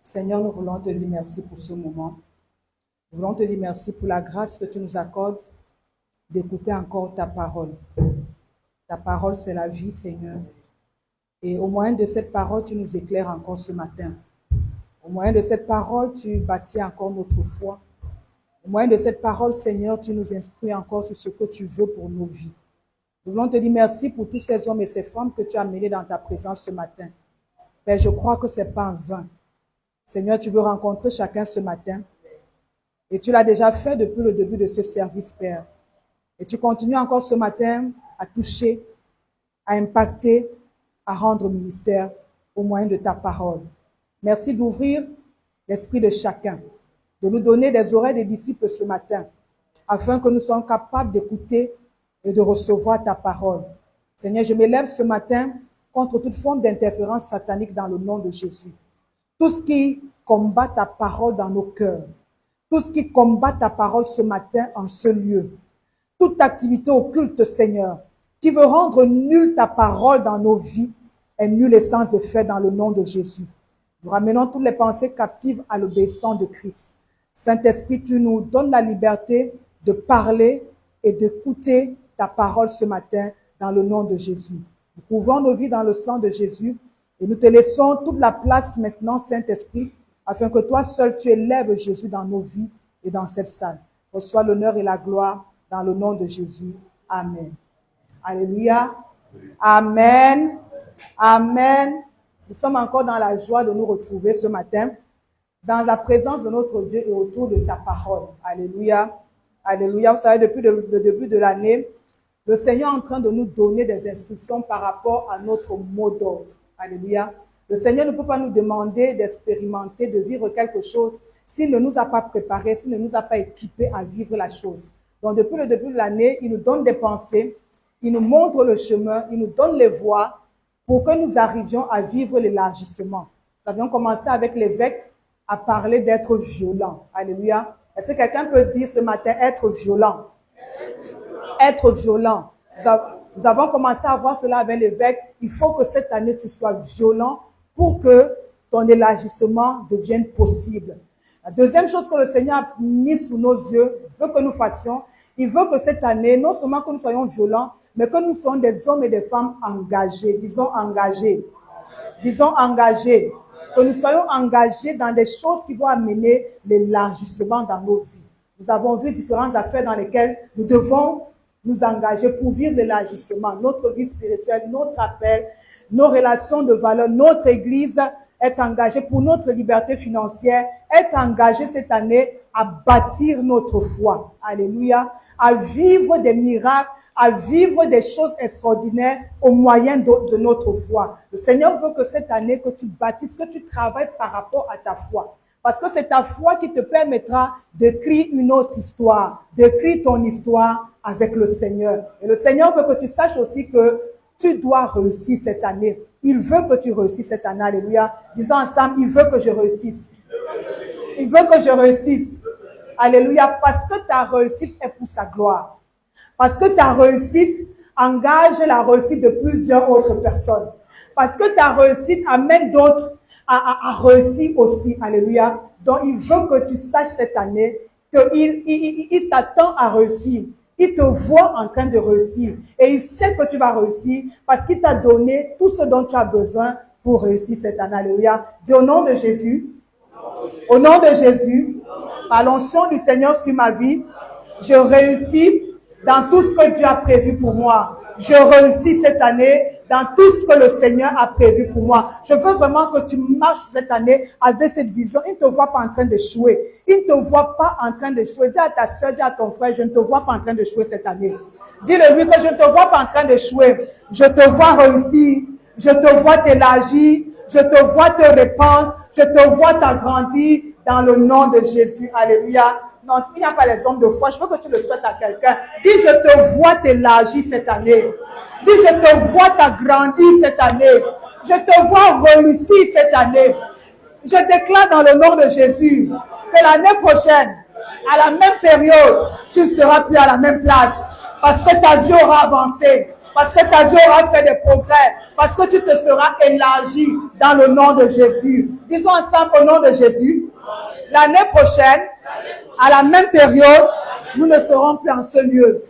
Seigneur, nous voulons te dire merci pour ce moment. Nous voulons te dire merci pour la grâce que tu nous accordes d'écouter encore ta parole. Ta parole, c'est la vie, Seigneur. Et au moyen de cette parole, tu nous éclaires encore ce matin. Au moyen de cette parole, tu bâtis encore notre foi. Au moyen de cette parole, Seigneur, tu nous instruis encore sur ce que tu veux pour nos vies. Nous voulons te dire merci pour tous ces hommes et ces femmes que tu as menés dans ta présence ce matin. Père, je crois que ce n'est pas en vain. Seigneur, tu veux rencontrer chacun ce matin. Et tu l'as déjà fait depuis le début de ce service, Père. Et tu continues encore ce matin à toucher, à impacter, à rendre ministère au moyen de ta parole. Merci d'ouvrir l'esprit de chacun, de nous donner des oreilles des disciples ce matin, afin que nous soyons capables d'écouter et de recevoir ta parole. Seigneur, je m'élève ce matin contre toute forme d'interférence satanique dans le nom de Jésus. Tout ce qui combat ta parole dans nos cœurs, tout ce qui combat ta parole ce matin en ce lieu, toute activité occulte, Seigneur, qui veut rendre nulle ta parole dans nos vies, est nulle et sans effet dans le nom de Jésus. Nous ramenons toutes les pensées captives à l'obéissance de Christ. Saint-Esprit, tu nous donnes la liberté de parler et d'écouter ta parole ce matin dans le nom de Jésus. Nous couvrons nos vies dans le sang de Jésus et nous te laissons toute la place maintenant, Saint-Esprit, afin que toi seul tu élèves Jésus dans nos vies et dans cette salle. Reçois l'honneur et la gloire dans le nom de Jésus. Amen. Alléluia. Amen. Amen. Nous sommes encore dans la joie de nous retrouver ce matin, dans la présence de notre Dieu et autour de sa parole. Alléluia. Alléluia. Vous savez, depuis le début de l'année, le Seigneur est en train de nous donner des instructions par rapport à notre mot d'ordre. Alléluia. Le Seigneur ne peut pas nous demander d'expérimenter, de vivre quelque chose s'il ne nous a pas préparés, s'il ne nous a pas équipés à vivre la chose. Donc, depuis le début de l'année, il nous donne des pensées, il nous montre le chemin, il nous donne les voies pour que nous arrivions à vivre l'élargissement. Nous avions commencé avec l'évêque à parler d'être violent. Alléluia. Est-ce que quelqu'un peut dire ce matin être violent? Être violent. Nous avons commencé à voir cela avec l'évêque. Il faut que cette année, tu sois violent pour que ton élargissement devienne possible. La deuxième chose que le Seigneur a mis sous nos yeux, veut que nous fassions, il veut que cette année, non seulement que nous soyons violents, mais que nous soyons des hommes et des femmes engagés. Disons engagés. Disons engagés. Que nous soyons engagés dans des choses qui vont amener l'élargissement dans nos vies. Nous avons vu différentes affaires dans lesquelles nous devons nous engager pour vivre l'élargissement. Notre vie spirituelle, notre appel, nos relations de valeur, notre Église est engagée pour notre liberté financière, est engagée cette année à bâtir notre foi. Alléluia. À vivre des miracles, à vivre des choses extraordinaires au moyen de notre foi. Le Seigneur veut que cette année, que tu bâtisses, que tu travailles par rapport à ta foi. Parce que c'est ta foi qui te permettra d'écrire une autre histoire, d'écrire ton histoire avec le Seigneur. Et le Seigneur veut que tu saches aussi que tu dois réussir cette année. Il veut que tu réussisses cette année. Alléluia. Disons ensemble, il veut que je réussisse. Il veut que je réussisse. Alléluia. Parce que ta réussite est pour sa gloire. Parce que ta réussite engage la réussite de plusieurs autres personnes. Parce que ta réussite amène d'autres à réussir aussi. Alléluia. Donc, il veut que tu saches cette année qu'il t'attend à réussir. Il te voit en train de réussir. Et il sait que tu vas réussir parce qu'il t'a donné tout ce dont tu as besoin pour réussir cette année. Alléluia. Dis au nom de Jésus. Au nom de Jésus. Par l'onction du Seigneur sur ma vie. Je réussis dans tout ce que Dieu a prévu pour moi. Je réussis cette année dans tout ce que le Seigneur a prévu pour moi. Je veux vraiment que tu marches cette année avec cette vision. Il ne te voit pas en train d'échouer. Il ne te voit pas en train d'échouer. Dis à ta soeur, dis à ton frère, je ne te vois pas en train d'échouer cette année. Dis-le lui que je ne te vois pas en train d'échouer. Je te vois réussir. Je te vois t'élargir. Je te vois te répandre. Je te vois t'agrandir dans le nom de Jésus. Alléluia. Non, il n'y a pas les hommes de foi. Je veux que tu le souhaites à quelqu'un. Dis, je te vois t'élargir cette année. Dis, je te vois t'agrandir cette année. Je te vois réussir cette année. Je déclare dans le nom de Jésus que l'année prochaine, à la même période, tu ne seras plus à la même place. Parce que ta vie aura avancé. Parce que ta vie aura fait des progrès. Parce que tu te seras élargi dans le nom de Jésus. Disons ensemble au nom de Jésus. L'année prochaine, à la même période, nous ne serons plus en ce lieu.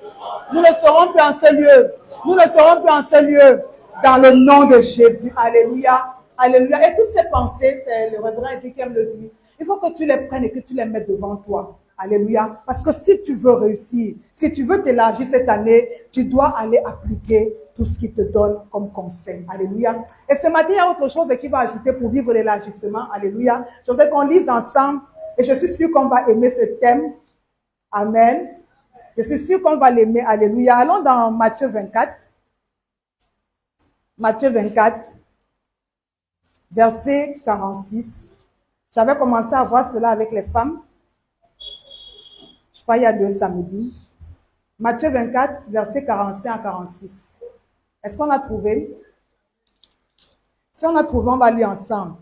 Nous ne serons plus en ce lieu. Nous ne serons plus en ce lieu. Dans le nom de Jésus. Alléluia. Alléluia. Et toutes ces pensées, c'est le révérend qui aime le dire. Il faut que tu les prennes et que tu les mettes devant toi. Alléluia. Parce que si tu veux réussir, si tu veux t'élargir cette année, tu dois aller appliquer tout ce qu'il te donne comme conseil. Alléluia. Et ce matin, il y a autre chose qui va ajouter pour vivre l'élargissement. Alléluia. Je voudrais qu'on lise ensemble et je suis sûr qu'on va aimer ce thème. Amen. Je suis sûr qu'on va l'aimer. Alléluia. Allons dans Matthieu 24. Matthieu 24, verset 46. J'avais commencé à voir cela avec les femmes. Je crois il y a 2 samedis. Matthieu 24, verset 45 à 46. Est-ce qu'on a trouvé? Si on a trouvé, on va lire ensemble.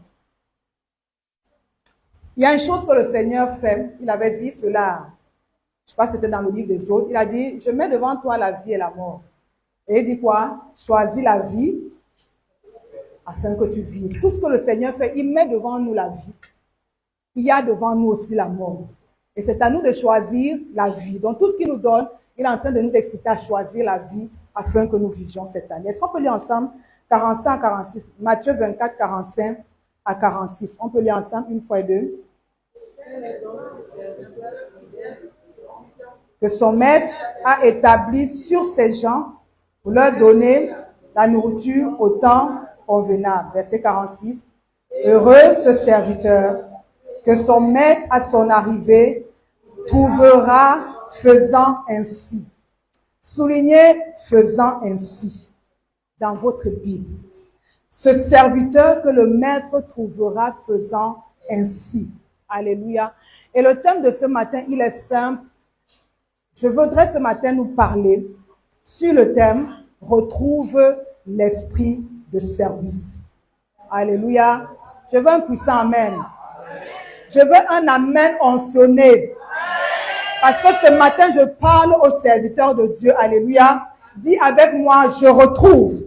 Il y a une chose que le Seigneur fait. Il avait dit cela, je crois que c'était dans le livre des Autres. Il a dit, je mets devant toi la vie et la mort. Et il dit quoi? Choisis la vie afin que tu vives. Tout ce que le Seigneur fait, il met devant nous la vie. Il y a devant nous aussi la mort. Et c'est à nous de choisir la vie. Donc tout ce qu'il nous donne, il est en train de nous exciter à choisir la vie afin que nous vivions cette année. Est-ce qu'on peut lire ensemble 45 à 46, Matthieu 24, 45 à 46. On peut lire ensemble une fois et deux. Que son maître a établi sur ces gens pour leur donner la nourriture au temps convenable. Verset 46. Heureux ce serviteur que son maître à son arrivée trouvera faisant ainsi. Soulignez faisant ainsi dans votre Bible. Ce serviteur que le maître trouvera faisant ainsi. Alléluia. Et le thème de ce matin, il est simple. Je voudrais ce matin nous parler sur le thème « Retrouve l'esprit de service ». Alléluia. Je veux un puissant amen. Je veux un amen oncionné. Parce que ce matin, je parle aux serviteurs de Dieu. Alléluia. Dis avec moi, je retrouve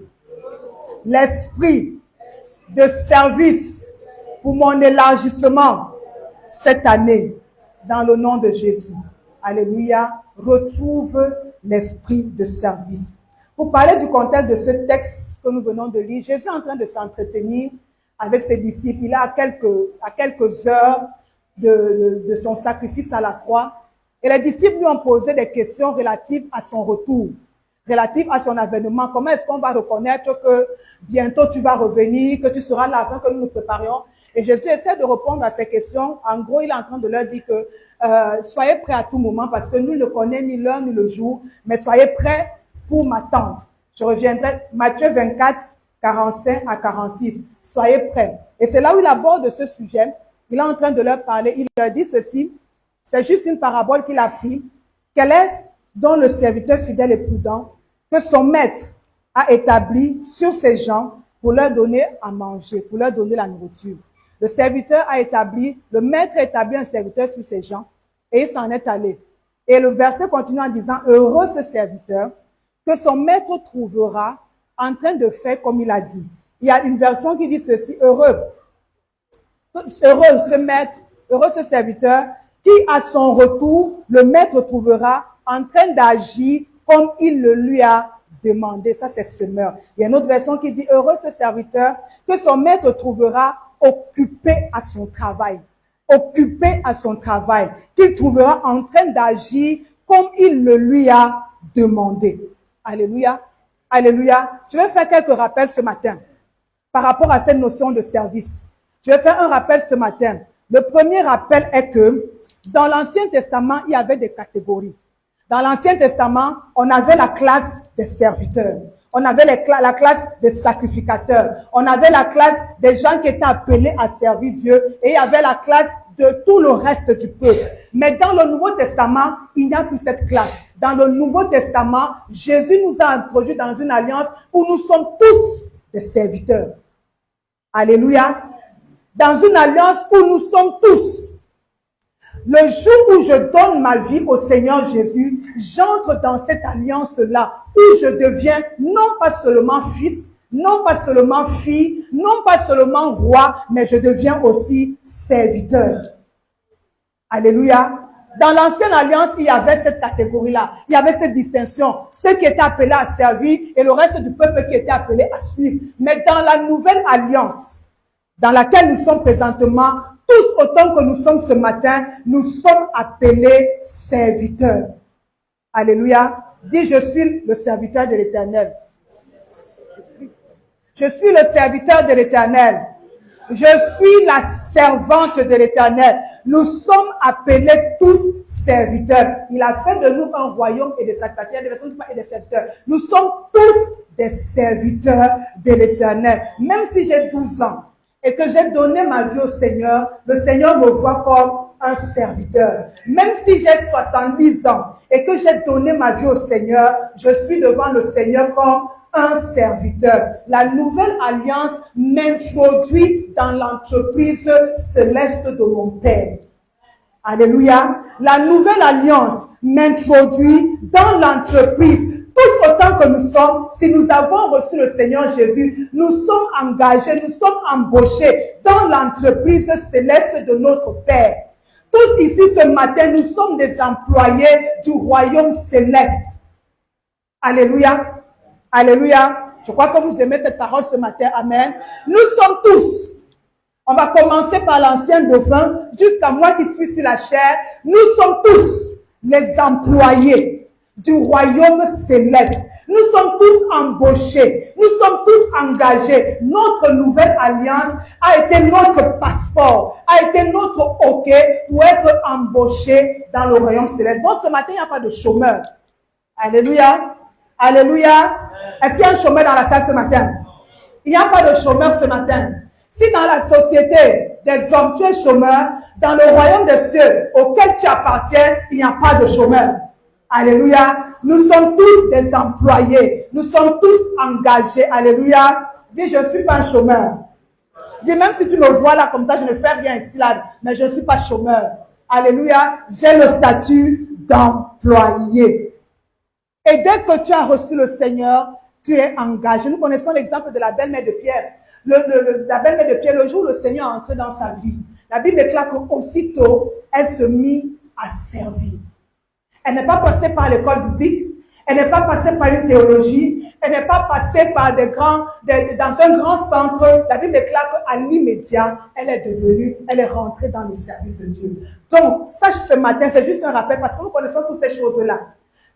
l'esprit de service pour mon élargissement cette année dans le nom de Jésus. Alléluia. Retrouve l'esprit de service. Pour parler du contexte de ce texte que nous venons de lire, Jésus est en train de s'entretenir avec ses disciples. Il est à quelques heures de son sacrifice à la croix. Et les disciples lui ont posé des questions relatives à son retour, relatives à son avènement. Comment est-ce qu'on va reconnaître que bientôt tu vas revenir, que tu seras là avant que nous nous préparions? Et Jésus essaie de répondre à ces questions. En gros, il est en train de leur dire que soyez prêts à tout moment parce que nul ne connaît ni l'heure ni le jour, mais soyez prêts pour m'attendre. Je reviendrai, Matthieu 24, 45 à 46. Soyez prêts. Et c'est là où il aborde ce sujet. Il est en train de leur parler. Il leur dit ceci. C'est juste une parabole qu'il a pris. Quel est donc le serviteur fidèle et prudent que son maître a établi sur ces gens pour leur donner à manger, pour leur donner la nourriture. Le maître a établi un serviteur sur ces gens et il s'en est allé. Et le verset continue en disant, heureux ce serviteur que son maître trouvera en train de faire comme il a dit. Il y a une version qui dit ceci, heureux ce maître, heureux ce serviteur qui à son retour, le maître trouvera en train d'agir comme il le lui a demandé. Ça, c'est semeur. Il y a une autre version qui dit, heureux ce serviteur que son maître trouvera occupé à son travail. Occupé à son travail. Qu'il trouvera en train d'agir comme il le lui a demandé. Alléluia. Alléluia. Je vais faire quelques rappels ce matin par rapport à cette notion de service. Je vais faire un rappel ce matin. Le premier rappel est que dans l'Ancien Testament, il y avait des catégories. Dans l'Ancien Testament, on avait la classe des serviteurs. On avait la classe des sacrificateurs. On avait la classe des gens qui étaient appelés à servir Dieu. Et il y avait la classe de tout le reste du peuple. Mais dans le Nouveau Testament, il n'y a plus cette classe. dans le Nouveau Testament, Jésus nous a introduits dans une alliance où nous sommes tous des serviteurs. Alléluia. Dans une alliance où nous sommes tous. Le jour où je donne ma vie au Seigneur Jésus, j'entre dans cette alliance-là où je deviens non pas seulement fils, non pas seulement fille, non pas seulement roi, mais je deviens aussi serviteur. Alléluia. Dans l'ancienne alliance, il y avait cette catégorie-là. Il y avait cette distinction. Ceux qui étaient appelés à servir et le reste du peuple qui était appelé à suivre. Mais dans la nouvelle alliance, dans laquelle nous sommes présentement, tous autant que nous sommes ce matin, nous sommes appelés serviteurs. Alléluia. Dis, je suis le serviteur de l'Éternel. Je suis le serviteur de l'Éternel. Je suis la servante de l'Éternel. Nous sommes appelés tous serviteurs. Il a fait de nous un royaume et des sacrificateurs, et des serviteurs. Nous sommes tous des serviteurs de l'Éternel. Même si j'ai 12 ans et que j'ai donné ma vie au Seigneur, le Seigneur me voit comme un serviteur. Même si j'ai 70 ans et que j'ai donné ma vie au Seigneur, je suis devant le Seigneur comme un serviteur. La nouvelle alliance m'introduit dans l'entreprise céleste de mon Père. Alléluia. La nouvelle alliance m'introduit dans l'entreprise. Tous autant que nous sommes, si nous avons reçu le Seigneur Jésus, nous sommes engagés, nous sommes embauchés dans l'entreprise céleste de notre Père. Tous ici ce matin, nous sommes des employés du royaume céleste. Alléluia. Alléluia. Je crois que vous aimez cette parole ce matin. Amen. Nous sommes tous. On va commencer par l'ancien dauphin jusqu'à moi qui suis sur la chair. Nous sommes tous les employés du royaume céleste. Nous sommes tous embauchés. Nous sommes tous engagés. Notre nouvelle alliance a été notre passeport, a été notre OK pour être embauchés dans le royaume céleste. Donc ce matin, il n'y a pas de chômeur. Alléluia. Alléluia. Est-ce qu'il y a un chômeur dans la salle ce matin? Il n'y a pas de chômeur ce matin. Si dans la société des hommes tu es chômeur, dans le royaume des cieux auquel tu appartiens, il n'y a pas de chômeur. Alléluia. Nous sommes tous des employés. Nous sommes tous engagés. Alléluia. Dis, je ne suis pas un chômeur. Dis, même si tu me vois là comme ça, je ne fais rien ici là, mais je ne suis pas chômeur. Alléluia. J'ai le statut d'employé. Et dès que tu as reçu le Seigneur, tu es engagé. Nous connaissons l'exemple de la belle-mère de Pierre. La belle-mère de Pierre, le jour où le Seigneur est entré dans sa vie, la Bible déclare qu'aussitôt, elle se mit à servir. Elle n'est pas passée par l'école biblique. Elle n'est pas passée par une théologie. Elle n'est pas passée par dans un grand centre. La Bible déclare qu'à l'immédiat, elle est rentrée dans le service de Dieu. Donc, sache ce matin, c'est juste un rappel parce que nous connaissons toutes ces choses-là.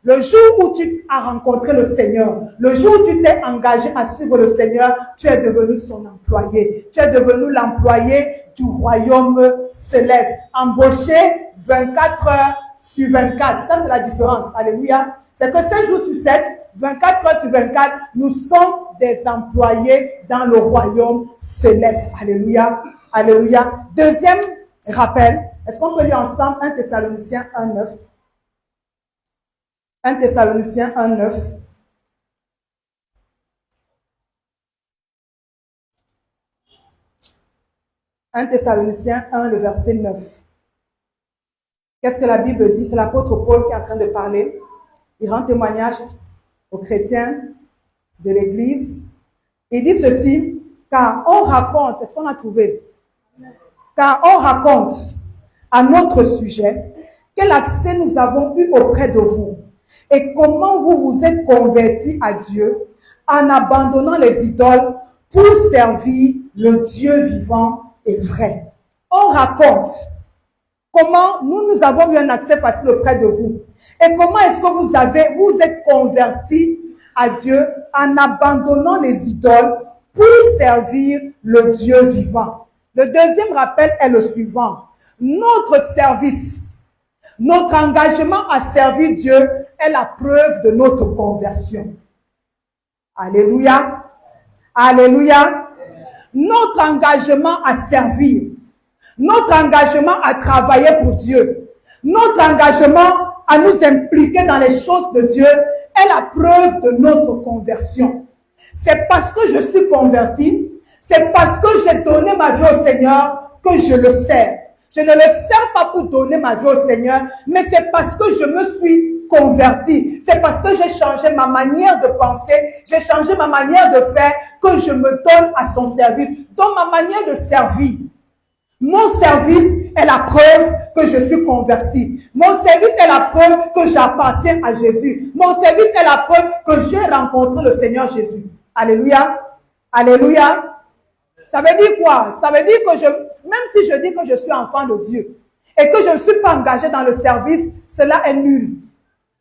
Le jour où tu as rencontré le Seigneur, le jour où tu t'es engagé à suivre le Seigneur, tu es devenu son employé. Tu es devenu l'employé du royaume céleste. Embauché 24 heures sur 24. Ça, c'est la différence. Alléluia. C'est que 7 jours sur 7, 24 heures sur 24, nous sommes des employés dans le royaume céleste. Alléluia. Alléluia. Deuxième rappel. Est-ce qu'on peut lire ensemble 1 Thessaloniciens 1:9? 1 Thessaloniciens 1:9. « 1 Thessaloniciens 1, le verset 9. Qu'est-ce que la Bible dit? C'est l'apôtre Paul qui est en train de parler. Il rend témoignage aux chrétiens de l'Église. Il dit ceci, car on raconte, est-ce qu'on a trouvé? Car on raconte à notre sujet quel accès nous avons eu auprès de vous et comment vous vous êtes convertis à Dieu en abandonnant les idoles pour servir le Dieu vivant et vrai. On raconte comment nous avons eu un accès facile auprès de vous et comment est-ce que vous êtes convertis à Dieu en abandonnant les idoles pour servir le Dieu vivant. Le deuxième rappel est le suivant. Notre service, notre engagement à servir Dieu est la preuve de notre conversion. Alléluia. Alléluia. Notre engagement à servir, notre engagement à travailler pour Dieu, notre engagement à nous impliquer dans les choses de Dieu est la preuve de notre conversion. C'est parce que je suis converti, c'est parce que j'ai donné ma vie au Seigneur que je le sers. Je ne le sers pas pour donner ma vie au Seigneur, mais c'est parce que je me suis converti. C'est parce que j'ai changé ma manière de penser, j'ai changé ma manière de faire, que je me donne à son service, dans ma manière de servir. Mon service est la preuve que je suis converti. Mon service est la preuve que j'appartiens à Jésus. Mon service est la preuve que j'ai rencontré le Seigneur Jésus. Alléluia. Alléluia. Ça veut dire quoi? Ça veut dire que même si je dis que je suis enfant de Dieu et que je ne suis pas engagé dans le service, cela est nul.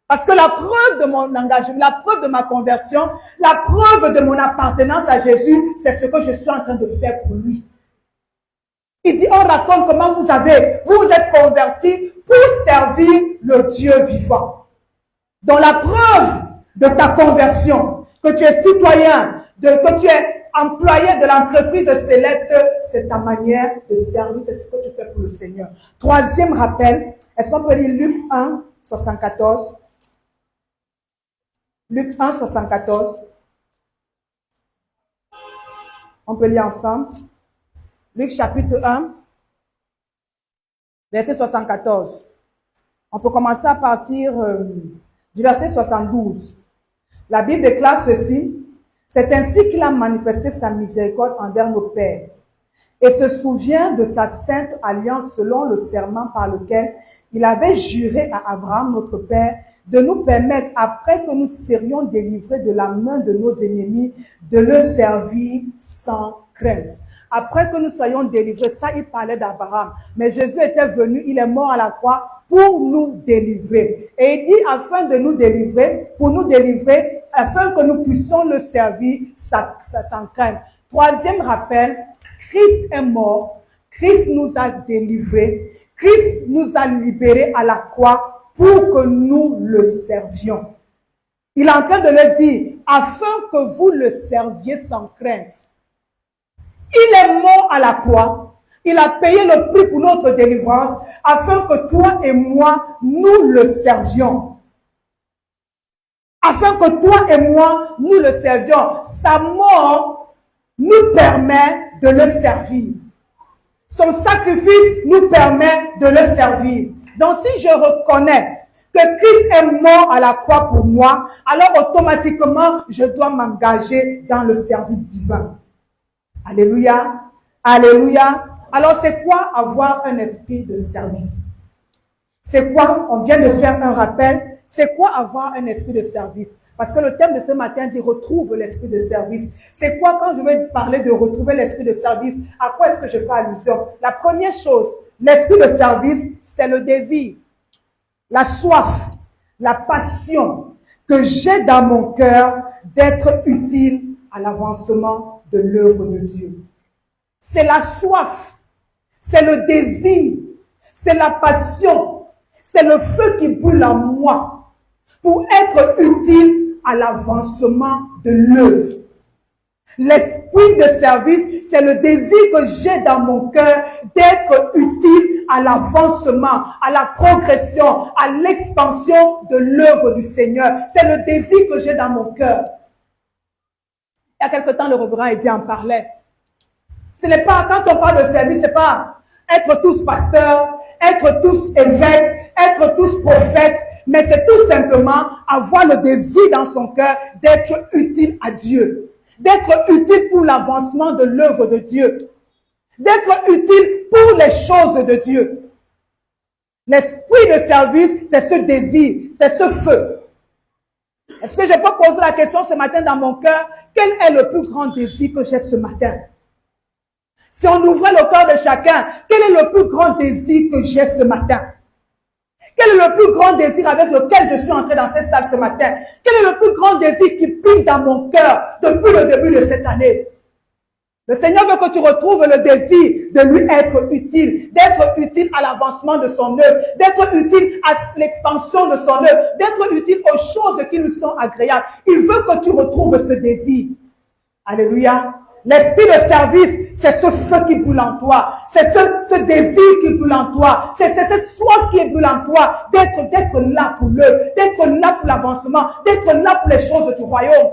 Parce que la preuve de mon engagement, la preuve de ma conversion, la preuve de mon appartenance à Jésus, c'est ce que je suis en train de faire pour lui. Il dit, on raconte comment vous êtes convertis pour servir le Dieu vivant. Donc la preuve de ta conversion, que tu es citoyen, que tu es employé de l'entreprise céleste, c'est ta manière de servir, c'est ce que tu fais pour le Seigneur. Troisième rappel, est-ce qu'on peut lire Luc 1, 74? Luc 1, 74. On peut lire ensemble. Luc chapitre 1, verset 74. On peut commencer à partir du verset 72. La Bible déclare ceci. C'est ainsi qu'il a manifesté sa miséricorde envers nos pères et se souvient de sa sainte alliance selon le serment par lequel il avait juré à Abraham, notre père, de nous permettre, après que nous serions délivrés de la main de nos ennemis, de le servir sans crainte. Après que nous soyons délivrés, ça il parlait d'Abraham, mais Jésus était venu, il est mort à la croix pour nous délivrer. Et il dit afin de nous délivrer, pour nous délivrer, afin que nous puissions le servir sans crainte. Troisième rappel, Christ est mort, Christ nous a délivrés, Christ nous a libérés à la croix pour que nous le servions. Il est en train de le dire, afin que vous le serviez sans crainte. Il est mort à la croix. Il a payé le prix pour notre délivrance afin que toi et moi, nous le servions. Afin que toi et moi, nous le servions. Sa mort nous permet de le servir. Son sacrifice nous permet de le servir. Donc si je reconnais que Christ est mort à la croix pour moi, alors automatiquement, je dois m'engager dans le service divin. Alléluia. Alléluia. Alors, c'est quoi avoir un esprit de service? C'est quoi? On vient de faire un rappel. C'est quoi avoir un esprit de service? Parce que le thème de ce matin dit retrouve l'esprit de service. C'est quoi quand je vais parler de retrouver l'esprit de service? À quoi est-ce que je fais allusion? La première chose, l'esprit de service, c'est le désir, la soif, la passion que j'ai dans mon cœur d'être utile à l'avancement de l'œuvre de Dieu. C'est la soif, c'est le désir, c'est la passion, c'est le feu qui brûle en moi pour être utile à l'avancement de l'œuvre. L'esprit de service, c'est le désir que j'ai dans mon cœur d'être utile à l'avancement, à la progression, à l'expansion de l'œuvre du Seigneur. C'est le désir que j'ai dans mon cœur. Il y a quelque temps, le reverend Eddy en parlait. Ce n'est pas, quand on parle de service, c'est pas être tous pasteurs, être tous évêques, être tous prophètes, mais c'est tout simplement avoir le désir dans son cœur d'être utile à Dieu, d'être utile pour l'avancement de l'œuvre de Dieu, d'être utile pour les choses de Dieu. L'esprit de service, c'est ce désir, c'est ce feu. Est-ce que je peux poser la question ce matin dans mon cœur? Quel est le plus grand désir que j'ai ce matin? Si on ouvrait le cœur de chacun, quel est le plus grand désir que j'ai ce matin? Quel est le plus grand désir avec lequel je suis entré dans cette salle ce matin? Quel est le plus grand désir qui pique dans mon cœur depuis le début de cette année? Le Seigneur veut que tu retrouves le désir de lui être utile, d'être utile à l'avancement de son œuvre, d'être utile à l'expansion de son œuvre, d'être utile aux choses qui nous sont agréables. Il veut que tu retrouves ce désir. Alléluia. L'esprit de service, c'est ce feu qui brûle en toi. C'est ce désir qui brûle en toi. C'est cette soif qui brûle en toi d'être là pour l'œuvre, d'être là pour l'avancement, d'être là pour les choses du royaume.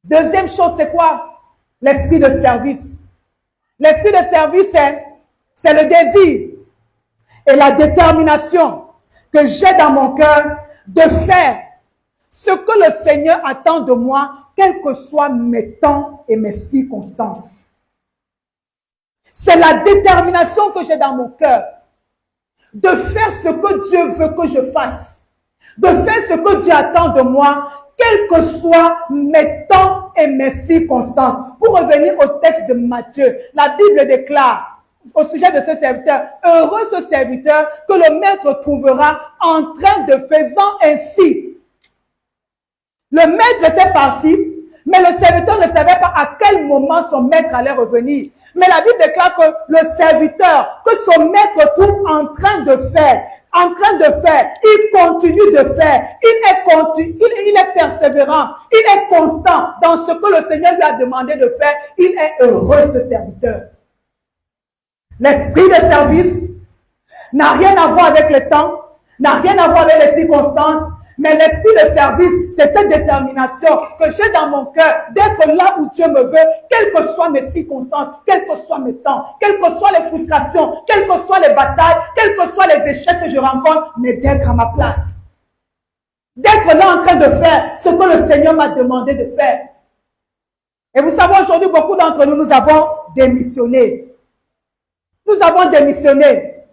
Deuxième chose, c'est quoi? L'esprit de service. L'esprit de service, c'est le désir et la détermination que j'ai dans mon cœur de faire ce que le Seigneur attend de moi, quels que soient mes temps et mes circonstances. C'est la détermination que j'ai dans mon cœur de faire ce que Dieu veut que je fasse, de faire ce que Dieu attend de moi, quels que soient mes temps et mes circonstances. Pour revenir au texte de Matthieu, la Bible déclare au sujet de ce serviteur, heureux ce serviteur que le maître trouvera en train de faisant ainsi. Le maître était parti, mais le serviteur ne savait pas à quel moment son maître allait revenir. Mais la Bible déclare que le serviteur, que son maître trouve en train de faire, il continue de faire, il est persévérant, il est constant dans ce que le Seigneur lui a demandé de faire. Il est heureux, ce serviteur. L'esprit de service n'a rien à voir avec le temps, n'a rien à voir avec les circonstances, mais l'esprit de service, c'est cette détermination que j'ai dans mon cœur d'être là où Dieu me veut, quelles que soient mes circonstances, quels que soient mes temps, quelles que soient les frustrations, quelles que soient les batailles, quels que soient les échecs que je rencontre, mais d'être à ma place. D'être là en train de faire ce que le Seigneur m'a demandé de faire. Et vous savez, aujourd'hui, beaucoup d'entre nous, nous avons démissionné. Nous avons démissionné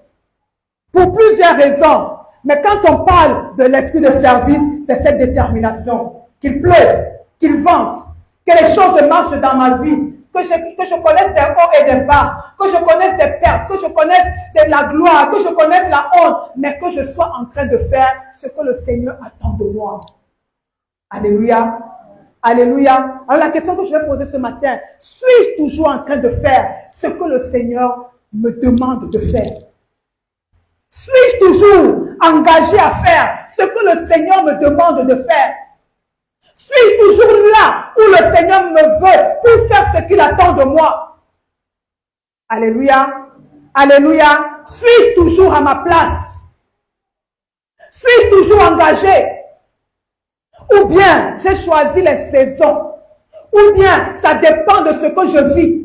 pour plusieurs raisons. Mais quand on parle de l'esprit de service, c'est cette détermination. Qu'il pleuve, qu'il vente, que les choses marchent dans ma vie, que je connaisse des hauts et des bas, que je connaisse des pertes, que je connaisse de la gloire, que je connaisse la honte, mais que je sois en train de faire ce que le Seigneur attend de moi. Alléluia. Alléluia. Alors la question que je vais poser ce matin, suis-je toujours en train de faire ce que le Seigneur me demande de faire? Suis-je toujours engagé à faire ce que le Seigneur me demande de faire? Suis-je toujours là où le Seigneur me veut pour faire ce qu'il attend de moi? Alléluia. Alléluia. Suis-je toujours à ma place? Suis-je toujours engagé? Ou bien j'ai choisi les saisons? Ou bien ça dépend de ce que je vis?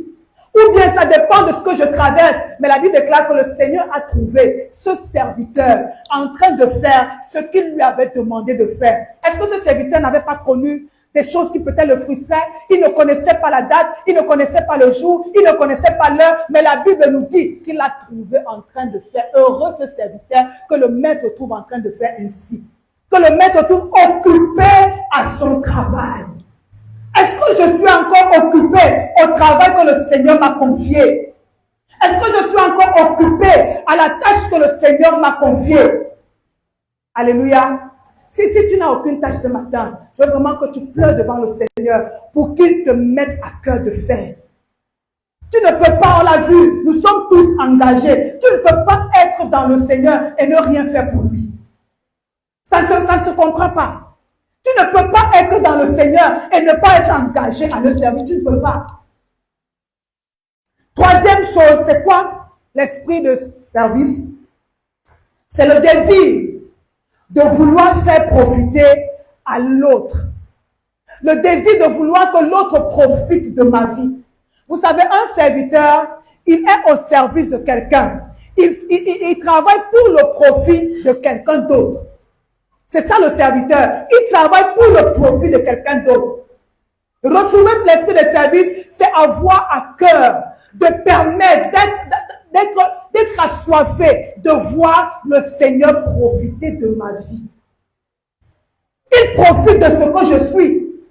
Ou bien ça dépend de ce que je traverse. Mais la Bible déclare que le Seigneur a trouvé ce serviteur en train de faire ce qu'il lui avait demandé de faire. Est-ce que ce serviteur n'avait pas connu des choses qui peut-être le frustraient? Il ne connaissait pas la date, il ne connaissait pas le jour, il ne connaissait pas l'heure. Mais la Bible nous dit qu'il a trouvé en train de faire. Heureux ce serviteur que le maître trouve en train de faire ainsi. Que le maître trouve occupé à son travail. Est-ce que je suis encore occupé au travail que le Seigneur m'a confié? Est-ce que je suis encore occupé à la tâche que le Seigneur m'a confiée? Alléluia. Si tu n'as aucune tâche ce matin, je veux vraiment que tu pleures devant le Seigneur pour qu'il te mette à cœur de faire. Tu ne peux pas, on l'a vu, nous sommes tous engagés. Tu ne peux pas être dans le Seigneur et ne rien faire pour lui. Ça ne se comprend pas. Tu ne peux pas être dans le Seigneur et ne pas être engagé à le servir. Tu ne peux pas. Troisième chose, c'est quoi? L'esprit de service. C'est le désir de vouloir faire profiter à l'autre. Le désir de vouloir que l'autre profite de ma vie. Vous savez, un serviteur, il est au service de quelqu'un. Il travaille pour le profit de quelqu'un d'autre. C'est ça le serviteur. Il travaille pour le profit de quelqu'un d'autre. Retrouver l'esprit de service, c'est avoir à cœur de permettre d'être assoiffé, de voir le Seigneur profiter de ma vie. Qu'il profite de ce que je suis.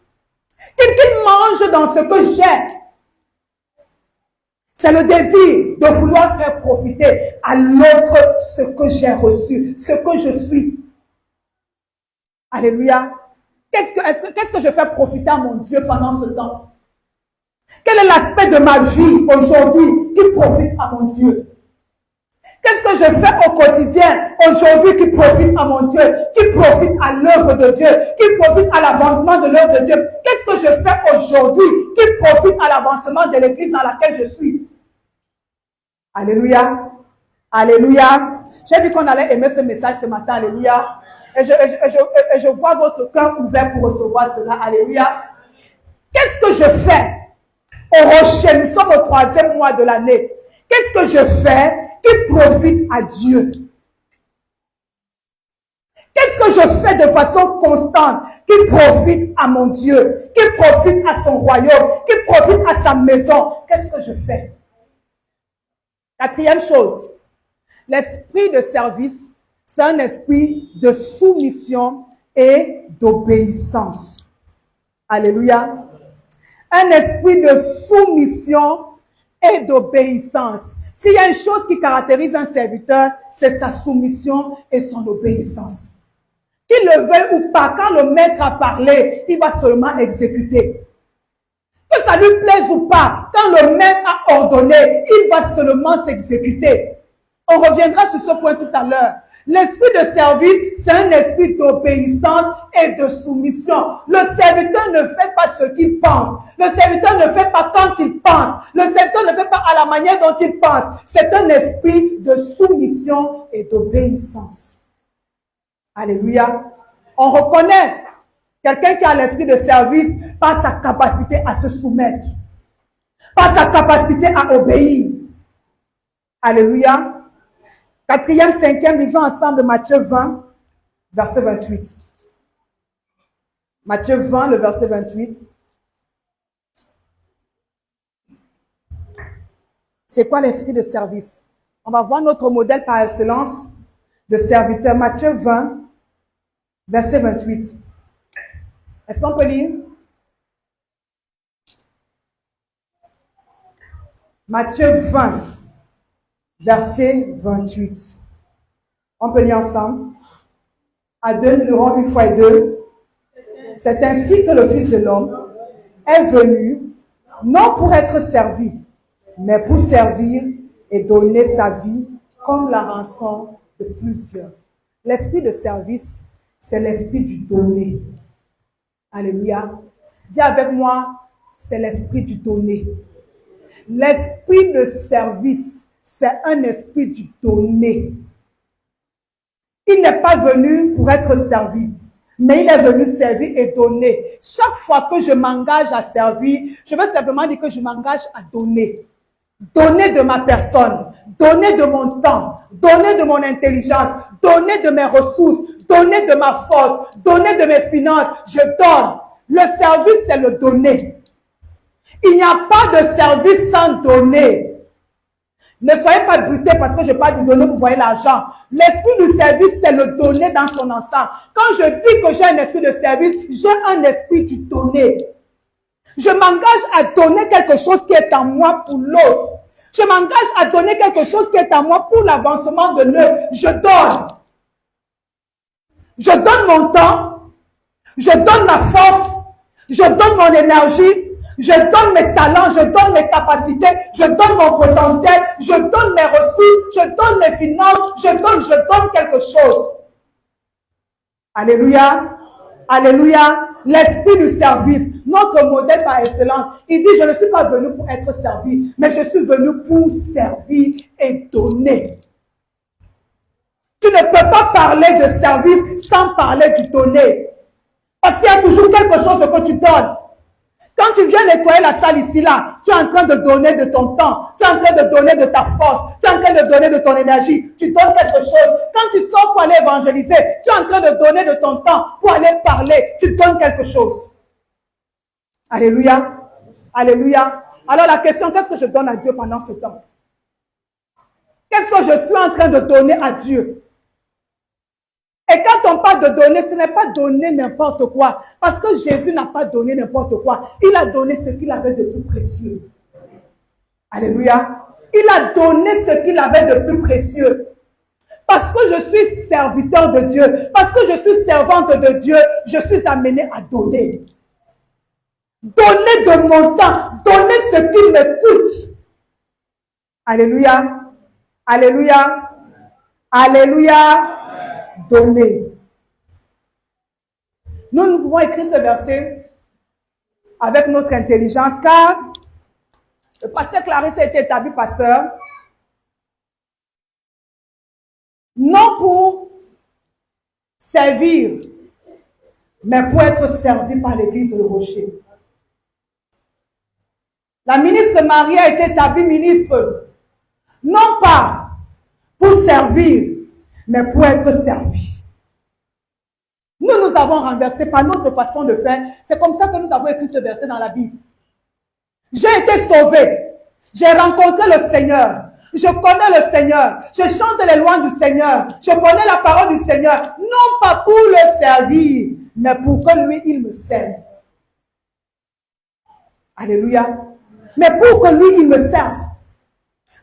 Qu'il mange dans ce que j'ai. C'est le désir de vouloir faire profiter à l'autre ce que j'ai reçu, ce que je suis. Alléluia. Qu'est-ce que je fais profiter à mon Dieu pendant ce temps? Quel est l'aspect de ma vie aujourd'hui qui profite à mon Dieu? Qu'est-ce que je fais au quotidien aujourd'hui qui profite à mon Dieu, qui profite à l'œuvre de Dieu, qui profite à l'avancement de l'œuvre de Dieu? Qu'est-ce que je fais aujourd'hui qui profite à l'avancement de l'église dans laquelle je suis? Alléluia. Alléluia. J'ai dit qu'on allait aimer ce message ce matin. Alléluia. Et je vois votre cœur ouvert pour recevoir cela. Alléluia. Qu'est-ce que je fais au rocher? Nous sommes au 3e mois de l'année. Qu'est-ce que je fais qui profite à Dieu? Qu'est-ce que je fais de façon constante qui profite à mon Dieu, qui profite à son royaume, qui profite à sa maison? Qu'est-ce que je fais? 4e chose, l'esprit de service, c'est un esprit de soumission et d'obéissance. Alléluia. Un esprit de soumission et d'obéissance. S'il y a une chose qui caractérise un serviteur, c'est sa soumission et son obéissance. Qu'il le veuille ou pas, quand le maître a parlé, il va seulement exécuter. Que ça lui plaise ou pas, quand le maître a ordonné, il va seulement s'exécuter. On reviendra sur ce point tout à l'heure. L'esprit de service, c'est un esprit d'obéissance et de soumission. Le serviteur ne fait pas ce qu'il pense. Le serviteur ne fait pas quand il pense. Le serviteur ne fait pas à la manière dont il pense. C'est un esprit de soumission et d'obéissance. Alléluia. On reconnaît quelqu'un qui a l'esprit de service par sa capacité à se soumettre, par sa capacité à obéir. Alléluia. 4e, 5e, lisons ensemble Matthieu 20, verset 28. Matthieu 20, le verset 28. C'est quoi l'esprit de service? On va voir notre modèle par excellence de serviteur. Matthieu 20, verset 28. Est-ce qu'on peut lire? Matthieu 20, verset 28. On peut lire ensemble. À deux, nous lirons une fois et deux. C'est ainsi que le Fils de l'homme est venu, non pour être servi, mais pour servir et donner sa vie comme la rançon de plusieurs. L'esprit de service, c'est l'esprit du donner. Alléluia. Dis avec moi, c'est l'esprit du donner. L'esprit de service, c'est un esprit du donner. Il n'est pas venu pour être servi, mais il est venu servir et donner. Chaque fois que je m'engage à servir, je veux simplement dire que je m'engage à donner. Donner de ma personne, donner de mon temps, donner de mon intelligence, donner de mes ressources, donner de ma force, donner de mes finances. Je donne. Le service, c'est le donner. Il n'y a pas de service sans donner. Ne soyez pas butés parce que je parle de donner, vous voyez l'argent. L'esprit du service, c'est le donner dans son ensemble. Quand je dis que j'ai un esprit de service, j'ai un esprit du donner. Je m'engage à donner quelque chose qui est en moi pour l'autre. Je m'engage à donner quelque chose qui est en moi pour l'avancement de l'œuvre. Je donne. Je donne mon temps. Je donne ma force. Je donne mon énergie. Je donne mes talents. Je donne mes capacités. Je donne mon potentiel. Je donne mes ressources. Je donne mes finances. Je donne quelque chose. Alléluia. Alléluia. L'esprit du service, notre modèle par excellence. Il dit, je ne suis pas venu pour être servi, mais je suis venu pour servir et donner. Tu ne peux pas parler de service sans parler du donner. Parce qu'il y a toujours quelque chose que tu donnes. Quand tu viens nettoyer la salle ici, là, tu es en train de donner de ton temps, tu es en train de donner de ta force, tu es en train de donner de ton énergie, tu donnes quelque chose. Quand tu sors pour aller évangéliser, tu es en train de donner de ton temps pour aller parler, tu donnes quelque chose. Alléluia. Alléluia. Alors la question, qu'est-ce que je donne à Dieu pendant ce temps? Qu'est-ce que je suis en train de donner à Dieu? Et quand on parle de donner, ce n'est pas donner n'importe quoi. Parce que Jésus n'a pas donné n'importe quoi. Il a donné ce qu'il avait de plus précieux. Alléluia. Il a donné ce qu'il avait de plus précieux. Parce que je suis serviteur de Dieu. Parce que je suis servante de Dieu. Je suis amenée à donner. Donner de mon temps. Donner ce qui me coûte. Alléluia. Alléluia. Alléluia. Donner. Nous pouvons écrire ce verset avec notre intelligence, car le pasteur Clarisse a été établi pasteur, non pour servir, mais pour être servi par l'église Le Rocher. La ministre Marie a été établie ministre, non pas pour servir, mais pour être servi. Nous avons renversé par notre façon de faire. C'est comme ça que nous avons écrit ce verset dans la Bible. J'ai été sauvé. J'ai rencontré le Seigneur. Je connais le Seigneur. Je chante les louanges du Seigneur. Je connais la parole du Seigneur. Non pas pour le servir, mais pour que lui, il me serve. Alléluia. Mais pour que lui, il me serve.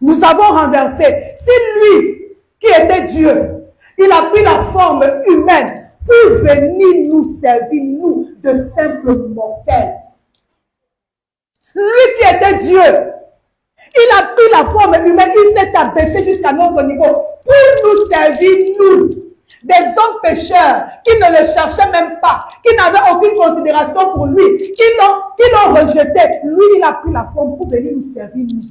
Nous avons renversé. Si lui, qui était Dieu, il a pris la forme humaine pour venir nous servir, nous, de simples mortels. Lui qui était Dieu, il a pris la forme humaine, il s'est abaissé jusqu'à notre niveau pour nous servir, nous, des hommes pécheurs qui ne le cherchaient même pas, qui n'avaient aucune considération pour lui, qui l'ont rejeté. Lui, il a pris la forme pour venir nous servir, nous.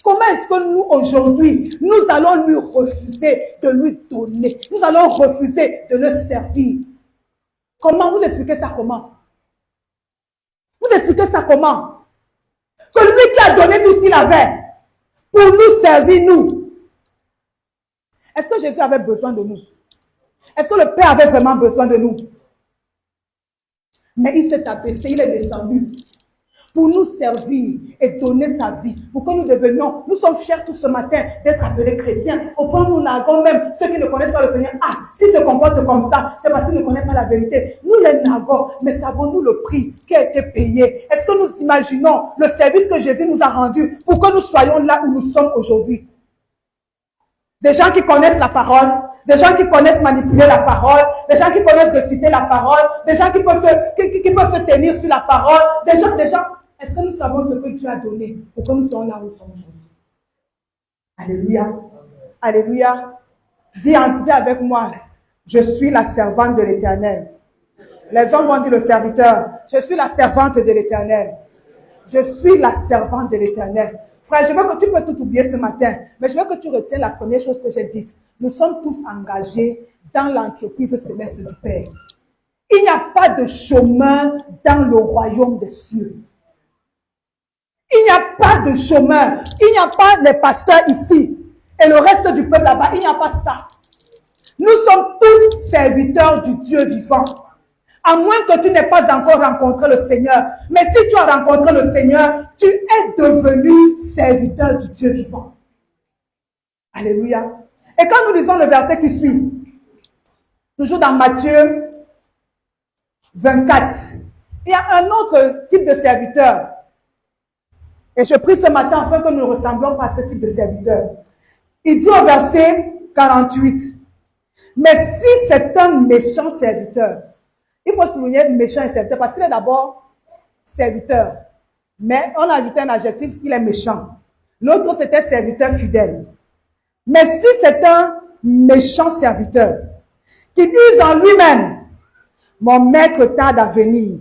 Comment est-ce que nous, aujourd'hui, nous allons lui refuser de lui donner? Nous allons refuser de le servir. Comment? Vous expliquez ça comment? Vous expliquez ça comment? Que lui qui a donné tout ce qu'il avait pour nous servir, nous. Est-ce que Jésus avait besoin de nous? Est-ce que le Père avait vraiment besoin de nous? Mais il s'est abaissé, il est descendu pour nous servir et donner sa vie, pour que nous devenions, nous sommes fiers tout ce matin d'être appelés chrétiens. Au point où nous naguons même ceux qui ne connaissent pas le Seigneur. Ah, s'ils se comportent comme ça, c'est parce qu'ils ne connaissent pas la vérité. Nous les naguons, mais savons-nous le prix qui a été payé? Est-ce que nous imaginons le service que Jésus nous a rendu pour que nous soyons là où nous sommes aujourd'hui? Des gens qui connaissent la parole, des gens qui connaissent manipuler la parole, des gens qui connaissent réciter la parole, des gens qui peuvent se tenir sur la parole, des gens. Est-ce que nous savons ce que Dieu a donné pour que nous soyons là où nous sommes aujourd'hui? Alléluia. Alléluia. Dis avec moi, je suis la servante de l'Éternel. Les hommes vont dire le serviteur, je suis la servante de l'Éternel. Je suis la servante de l'Éternel. Frère, je veux que tu peux tout oublier ce matin, mais je veux que tu retiennes la première chose que j'ai dite. Nous sommes tous engagés dans l'entreprise céleste du Père. Il n'y a pas de chemin dans le royaume des cieux. Il n'y a pas de chemin. Il n'y a pas les pasteurs ici et le reste du peuple là-bas. Il n'y a pas ça. Nous sommes tous serviteurs du Dieu vivant. À moins que tu n'aies pas encore rencontré le Seigneur. Mais si tu as rencontré le Seigneur, tu es devenu serviteur du Dieu vivant. Alléluia. Et quand nous lisons le verset qui suit, toujours dans Matthieu 24, il y a un autre type de serviteur. Et je prie ce matin afin que nous ne ressemblons pas à ce type de serviteur. Il dit au verset 48, mais si c'est un méchant serviteur, il faut souligner méchant et serviteur parce qu'il est d'abord serviteur. Mais on a ajouté un adjectif, il est méchant. L'autre, c'était serviteur fidèle. Mais si c'est un méchant serviteur qui dit en lui-même, mon maître tarde à venir,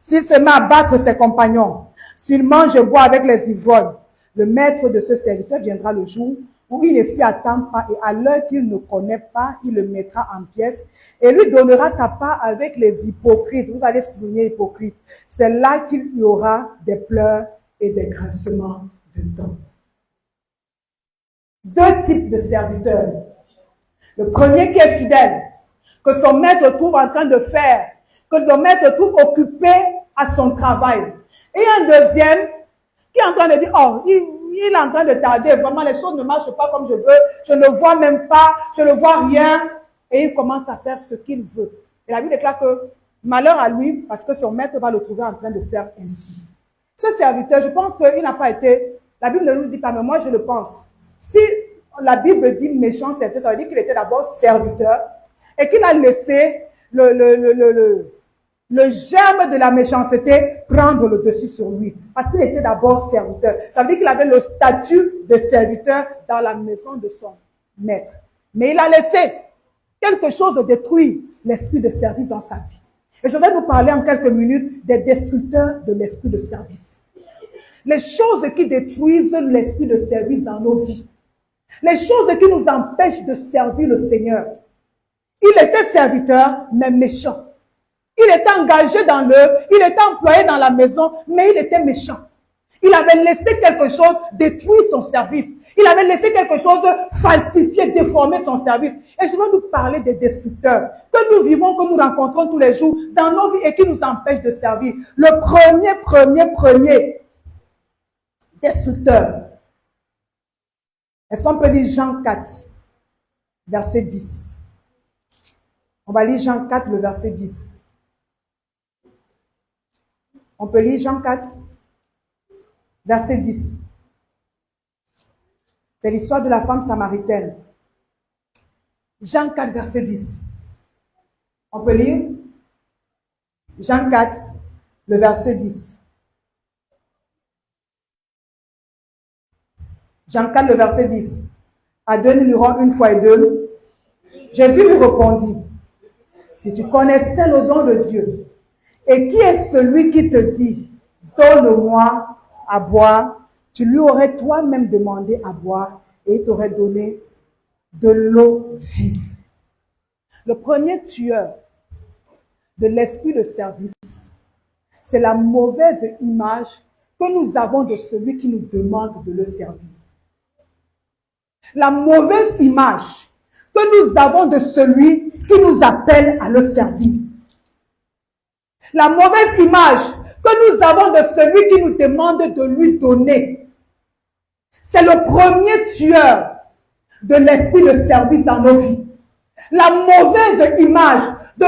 s'il se met à battre ses compagnons, s'il mange et boit avec les ivrognes, le maître de ce serviteur viendra le jour où il ne s'y attend pas et à l'heure qu'il ne connaît pas, il le mettra en pièces et lui donnera sa part avec les hypocrites. Vous allez souligner hypocrite. C'est là qu'il y aura des pleurs et des grincements de dents. Deux types de serviteurs. Le premier qui est fidèle, que son maître trouve en train de faire, que son maître trouve occupé à son travail. Et un deuxième qui est en train de dire, oh, il est en train de tarder, vraiment les choses ne marchent pas comme je veux, je ne vois même pas, je ne vois rien. Et il commence à faire ce qu'il veut. Et la Bible déclare que malheur à lui, parce que son maître va le trouver en train de faire ainsi. Ce serviteur, je pense qu'il n'a pas été, la Bible ne nous dit pas, mais moi je le pense. Si la Bible dit méchant serviteur, ça veut dire qu'il était d'abord serviteur et qu'il a laissé le germe de la méchanceté prendre le dessus sur lui. Parce qu'il était d'abord serviteur. Ça veut dire qu'il avait le statut de serviteur dans la maison de son maître. Mais il a laissé quelque chose détruire l'esprit de service dans sa vie. Et je vais nous parler en quelques minutes des destructeurs de l'esprit de service. Les choses qui détruisent l'esprit de service dans nos vies. Les choses qui nous empêchent de servir le Seigneur. Il était serviteur, mais méchant. Il était engagé dans l'œuvre, il était employé dans la maison, mais il était méchant. Il avait laissé quelque chose détruire son service. Il avait laissé quelque chose falsifier, déformer son service. Et je vais nous parler des destructeurs que nous vivons, que nous rencontrons tous les jours dans nos vies et qui nous empêchent de servir. Le premier destructeur. Est-ce qu'on peut lire Jean 4, verset 10? On va lire Jean 4, le verset 10. On peut lire Jean 4, verset 10. C'est l'histoire de la femme samaritaine. Jean 4, verset 10. On peut lire Jean 4, le verset 10. Jean 4, le verset 10. À deux, nous lirons une fois et deux. Jésus lui répondit, si tu connaissais le don de Dieu, et qui est celui qui te dit, donne-moi à boire, tu lui aurais toi-même demandé à boire et il t'aurait donné de l'eau vive. Le premier tueur de l'esprit de service, c'est la mauvaise image que nous avons de celui qui nous demande de le servir. La mauvaise image que nous avons de celui qui nous appelle à le servir. La mauvaise image que nous avons de celui qui nous demande de lui donner. C'est le premier tueur de l'esprit de service dans nos vies. La mauvaise image de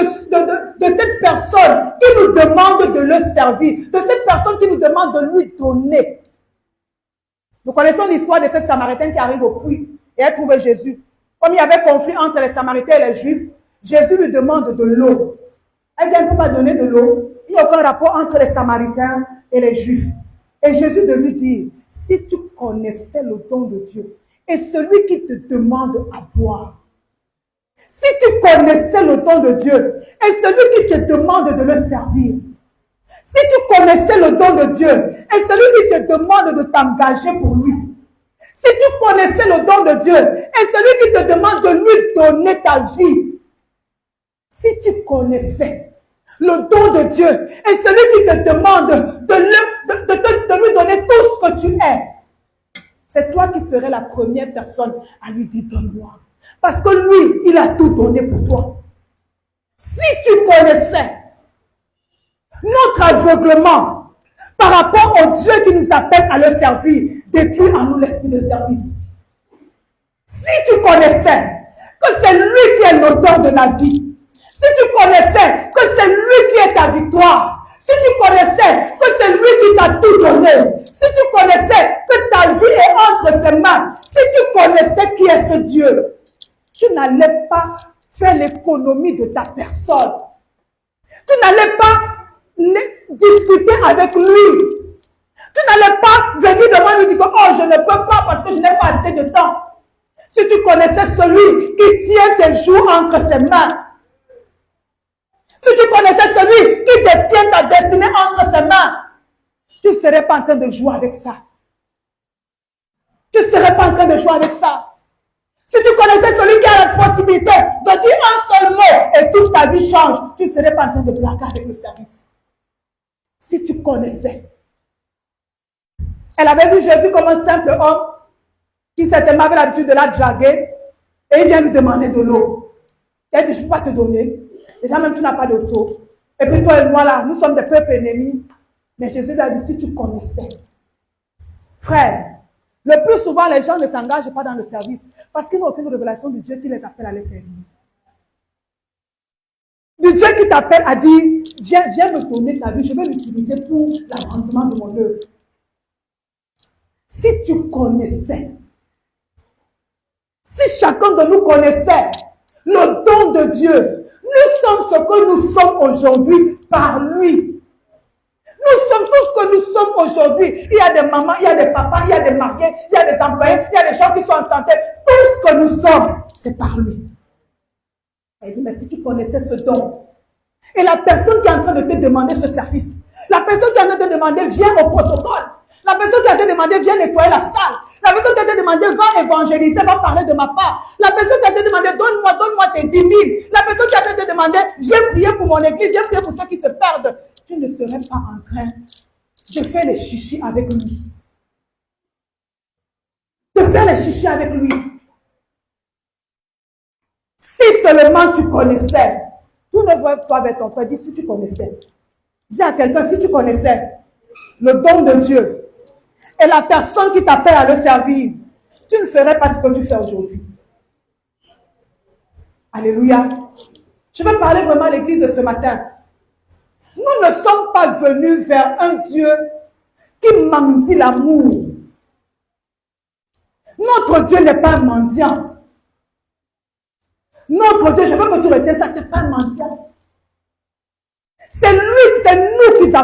cette personne qui nous demande de le servir, de cette personne qui nous demande de lui donner. Nous connaissons l'histoire de ce Samaritain qui arrive au puits et elle trouve Jésus. Comme il y avait conflit entre les Samaritains et les Juifs, Jésus lui demande de l'eau. Elle dit, elle ne peut pas donner de l'eau. Il n'y a aucun rapport entre les Samaritains et les Juifs. Et Jésus de lui dire, si tu connaissais le don de Dieu et celui qui te demande à boire, si tu connaissais le don de Dieu et celui qui te demande de le servir, si tu connaissais le don de Dieu et celui qui te demande de t'engager pour lui, si tu connaissais le don de Dieu et celui qui te demande de lui donner ta vie, si tu connaissais le don de Dieu et celui qui te demande de lui donner tout ce que tu es, c'est toi qui serais la première personne à lui dire donne-moi. Parce que lui, il a tout donné pour toi. Si tu connaissais notre aveuglement par rapport au Dieu qui nous appelle à le servir, détruit en nous l'esprit de service. Si tu connaissais que c'est lui qui est l'auteur de la vie, si tu connaissais que c'est lui qui est ta victoire, si tu connaissais que c'est lui qui t'a tout donné, si tu connaissais que ta vie est entre ses mains, si tu connaissais qui est ce Dieu, tu n'allais pas faire l'économie de ta personne. Tu n'allais pas discuter avec lui. Tu n'allais pas venir devant lui et dire oh, je ne peux pas parce que je n'ai pas assez de temps. Si tu connaissais celui qui tient tes jours entre ses mains, si tu connaissais celui qui détient ta destinée entre ses mains, tu ne serais pas en train de jouer avec ça. Tu ne serais pas en train de jouer avec ça. Si tu connaissais celui qui a la possibilité de dire un seul mot et toute ta vie change, tu ne serais pas en train de blaguer avec le service. Si tu connaissais. Elle avait vu Jésus comme un simple homme qui certainement avait l'habitude de la draguer et il vient lui demander de l'eau. Elle dit, je ne peux pas te donner. Déjà même tu n'as pas de seau. Et puis toi et moi là, nous sommes des peuples ennemis. Mais Jésus lui a dit, si tu connaissais. Frère, le plus souvent les gens ne s'engagent pas dans le service parce qu'ils n'ont aucune révélation de Dieu qui les appelle à les servir. Du Dieu qui t'appelle à dire, viens me donner ta vie, je vais l'utiliser pour l'avancement de mon œuvre. Si tu connaissais, si chacun de nous connaissait le don de Dieu, nous sommes ce que nous sommes aujourd'hui par lui. Nous sommes tout ce que nous sommes aujourd'hui. Il y a des mamans, il y a des papas, il y a des mariés, il y a des employés, il y a des gens qui sont en santé. Tout ce que nous sommes, c'est par lui. Elle dit, mais si tu connaissais ce don, Et la personne qui est en train de te demander ce service, la personne qui est en train de te demander, viens au protocole. La personne qui a te demandé, viens nettoyer la salle. La personne qui a te demandé, va évangéliser, va parler de ma part. La personne qui a te demandé, donne-moi tes 10 000. La personne qui a te demandé, viens prier pour mon église, viens prier pour ceux qui se perdent. Tu ne serais pas en train de faire les chichis avec lui. De faire les chichis avec lui. Si seulement tu connaissais, tout ne va pas avec ton frère, dis si tu connaissais. Dis à quelqu'un, si tu connaissais le don de Dieu, et la personne qui t'appelle à le servir, tu ne ferais pas ce que tu fais aujourd'hui. Alléluia. Je vais parler vraiment à l'église de ce matin. Nous ne sommes pas venus vers un Dieu qui mendie l'amour. Notre Dieu n'est pas un mendiant. Notre Dieu, je veux que tu retiennes ça, c'est pas un mendiant. C'est lui, c'est nous qui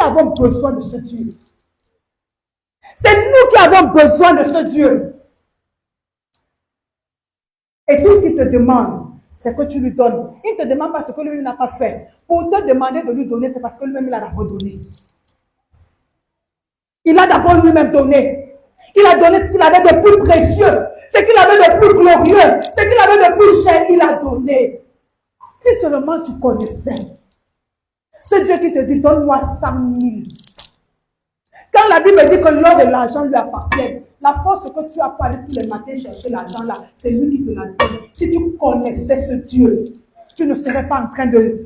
avons besoin de ce Dieu. C'est nous qui avons besoin de ce Dieu. Et tout ce qu'il te demande, c'est que tu lui donnes. Il ne te demande pas ce que lui n'a pas fait. Pour te demander de lui donner, c'est parce que lui-même, il a d'abord donné. Il a d'abord lui-même donné. Il a donné ce qu'il avait de plus précieux, ce qu'il avait de plus glorieux, ce qu'il avait de plus cher, il a donné. Si seulement tu connaissais ce Dieu qui te dit, donne-moi 100 000. Quand la Bible dit que l'or et l'argent lui appartiennent, la force que tu as pas allé tous les matins chercher l'argent là, c'est lui qui te l'a donné. Si tu connaissais ce Dieu, tu ne serais pas en train de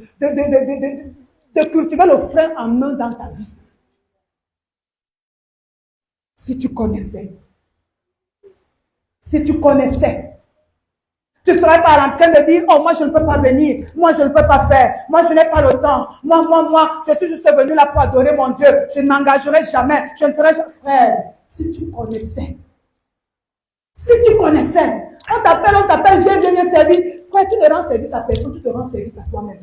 cultiver le frein en main dans ta vie. Si tu connaissais. Si tu connaissais. Tu ne serais pas en train de dire, oh, moi, je ne peux pas venir. Moi, je ne peux pas faire. Moi, je n'ai pas le temps. Moi, je suis juste venu là pour adorer mon Dieu. Je ne m'engagerai jamais. Je ne ferai jamais. Frère, si tu connaissais. Si tu connaissais. On t'appelle, viens servir. Frère, tu ne rends service à personne, tu te rends service à toi-même.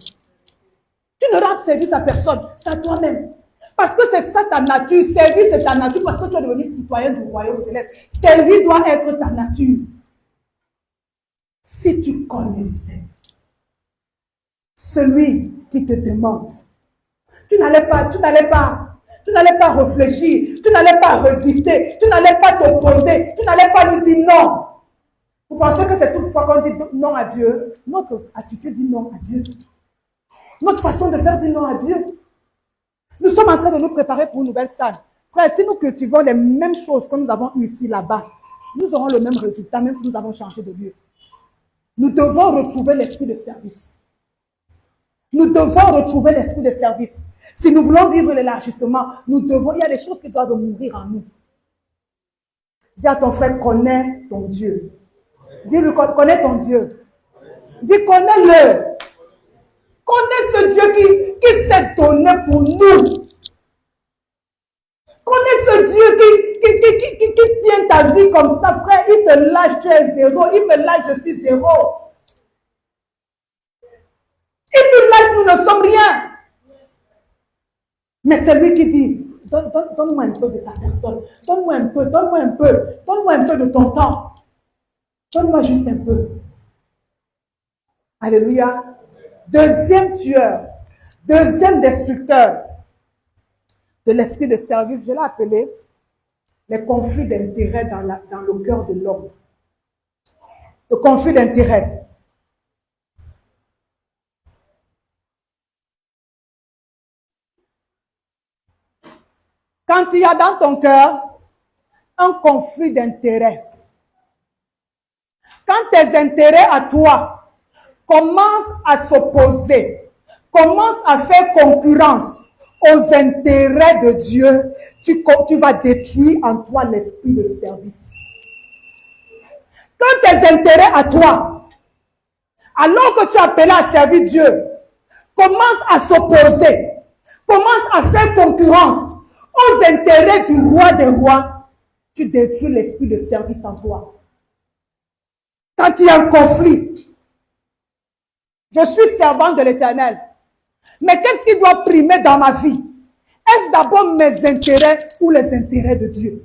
Tu ne rends service à personne, c'est à toi-même. Parce que c'est ça ta nature. Servir, c'est ta nature parce que tu es devenu citoyen du royaume céleste. Servir doit être ta nature. Si tu connaissais celui qui te demande, tu n'allais pas réfléchir, tu n'allais pas résister, tu n'allais pas t'opposer, tu n'allais pas lui dire non. Vous pensez que c'est toute fois qu'on dit non à Dieu? Notre attitude dit non à Dieu. Notre façon de faire dit non à Dieu. Nous sommes en train de nous préparer pour une nouvelle salle. Frère, si nous cultivons les mêmes choses que nous avons eues ici, là-bas, nous aurons le même résultat, même si nous avons changé de lieu. Nous devons retrouver l'esprit de service. Nous devons retrouver l'esprit de service. Si nous voulons vivre l'élargissement, il y a des choses qui doivent mourir en nous. Dis à ton frère, connais ton Dieu. Dis-lui, connais ton Dieu. Dis, connais-le. Connais ce Dieu qui s'est donné pour nous. Connais ce Dieu qui tient ta vie comme ça, frère. Il te lâche, tu es zéro. Il me lâche, je suis zéro. Il nous lâche, nous ne sommes rien. Mais c'est lui qui dit, donne-moi un peu de ta personne. Donne-moi un peu. Donne-moi un peu de ton temps. Donne-moi juste un peu. Alléluia. Deuxième tueur, deuxième destructeur de l'esprit de service, je l'ai appelé les conflits d'intérêts dans le cœur de l'homme. Le conflit d'intérêts. Quand il y a dans ton cœur un conflit d'intérêts, quand tes intérêts à toi commencent à s'opposer, commencent à faire concurrence aux intérêts de Dieu, tu vas détruire en toi l'esprit de service. Quand tes intérêts à toi, alors que tu es appelé à servir Dieu, commencent à s'opposer, commencent à faire concurrence aux intérêts du roi des rois, tu détruis l'esprit de service en toi. Quand il y a un conflit, je suis servant de l'Éternel. Mais qu'est-ce qui doit primer dans ma vie? Est-ce d'abord mes intérêts ou les intérêts de Dieu?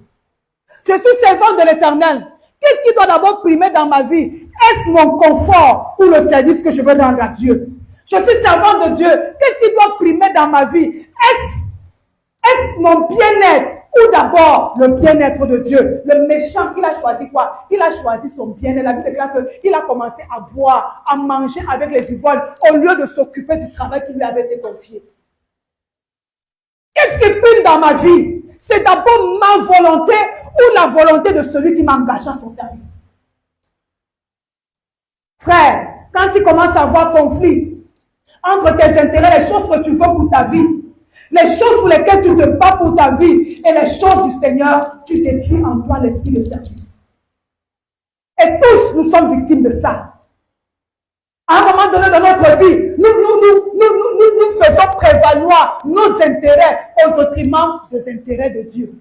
Je suis servant de l'Éternel. Qu'est-ce qui doit d'abord primer dans ma vie? Est-ce mon confort ou le service que je veux rendre à Dieu? Je suis servante de Dieu. Qu'est-ce qui doit primer dans ma vie? Est-ce mon bien-être ou d'abord le bien-être de Dieu? Le méchant, il a choisi quoi? Il a choisi son bien-être. La Bible déclare qu'il a commencé à boire, à manger avec les ivrognes au lieu de s'occuper du travail qui lui avait été confié. Qu'est-ce qui prime dans ma vie? C'est d'abord ma volonté ou la volonté de celui qui m'a engagé à son service. Frère, quand tu commences à avoir conflit entre tes intérêts, les choses que tu veux pour ta vie, les choses pour lesquelles tu te bats pour ta vie et les choses du Seigneur, tu détruis en toi l'esprit de service. Et tous, nous sommes victimes de ça. À un moment donné dans notre vie, nous faisons prévaloir nos intérêts au détriment des intérêts de Dieu.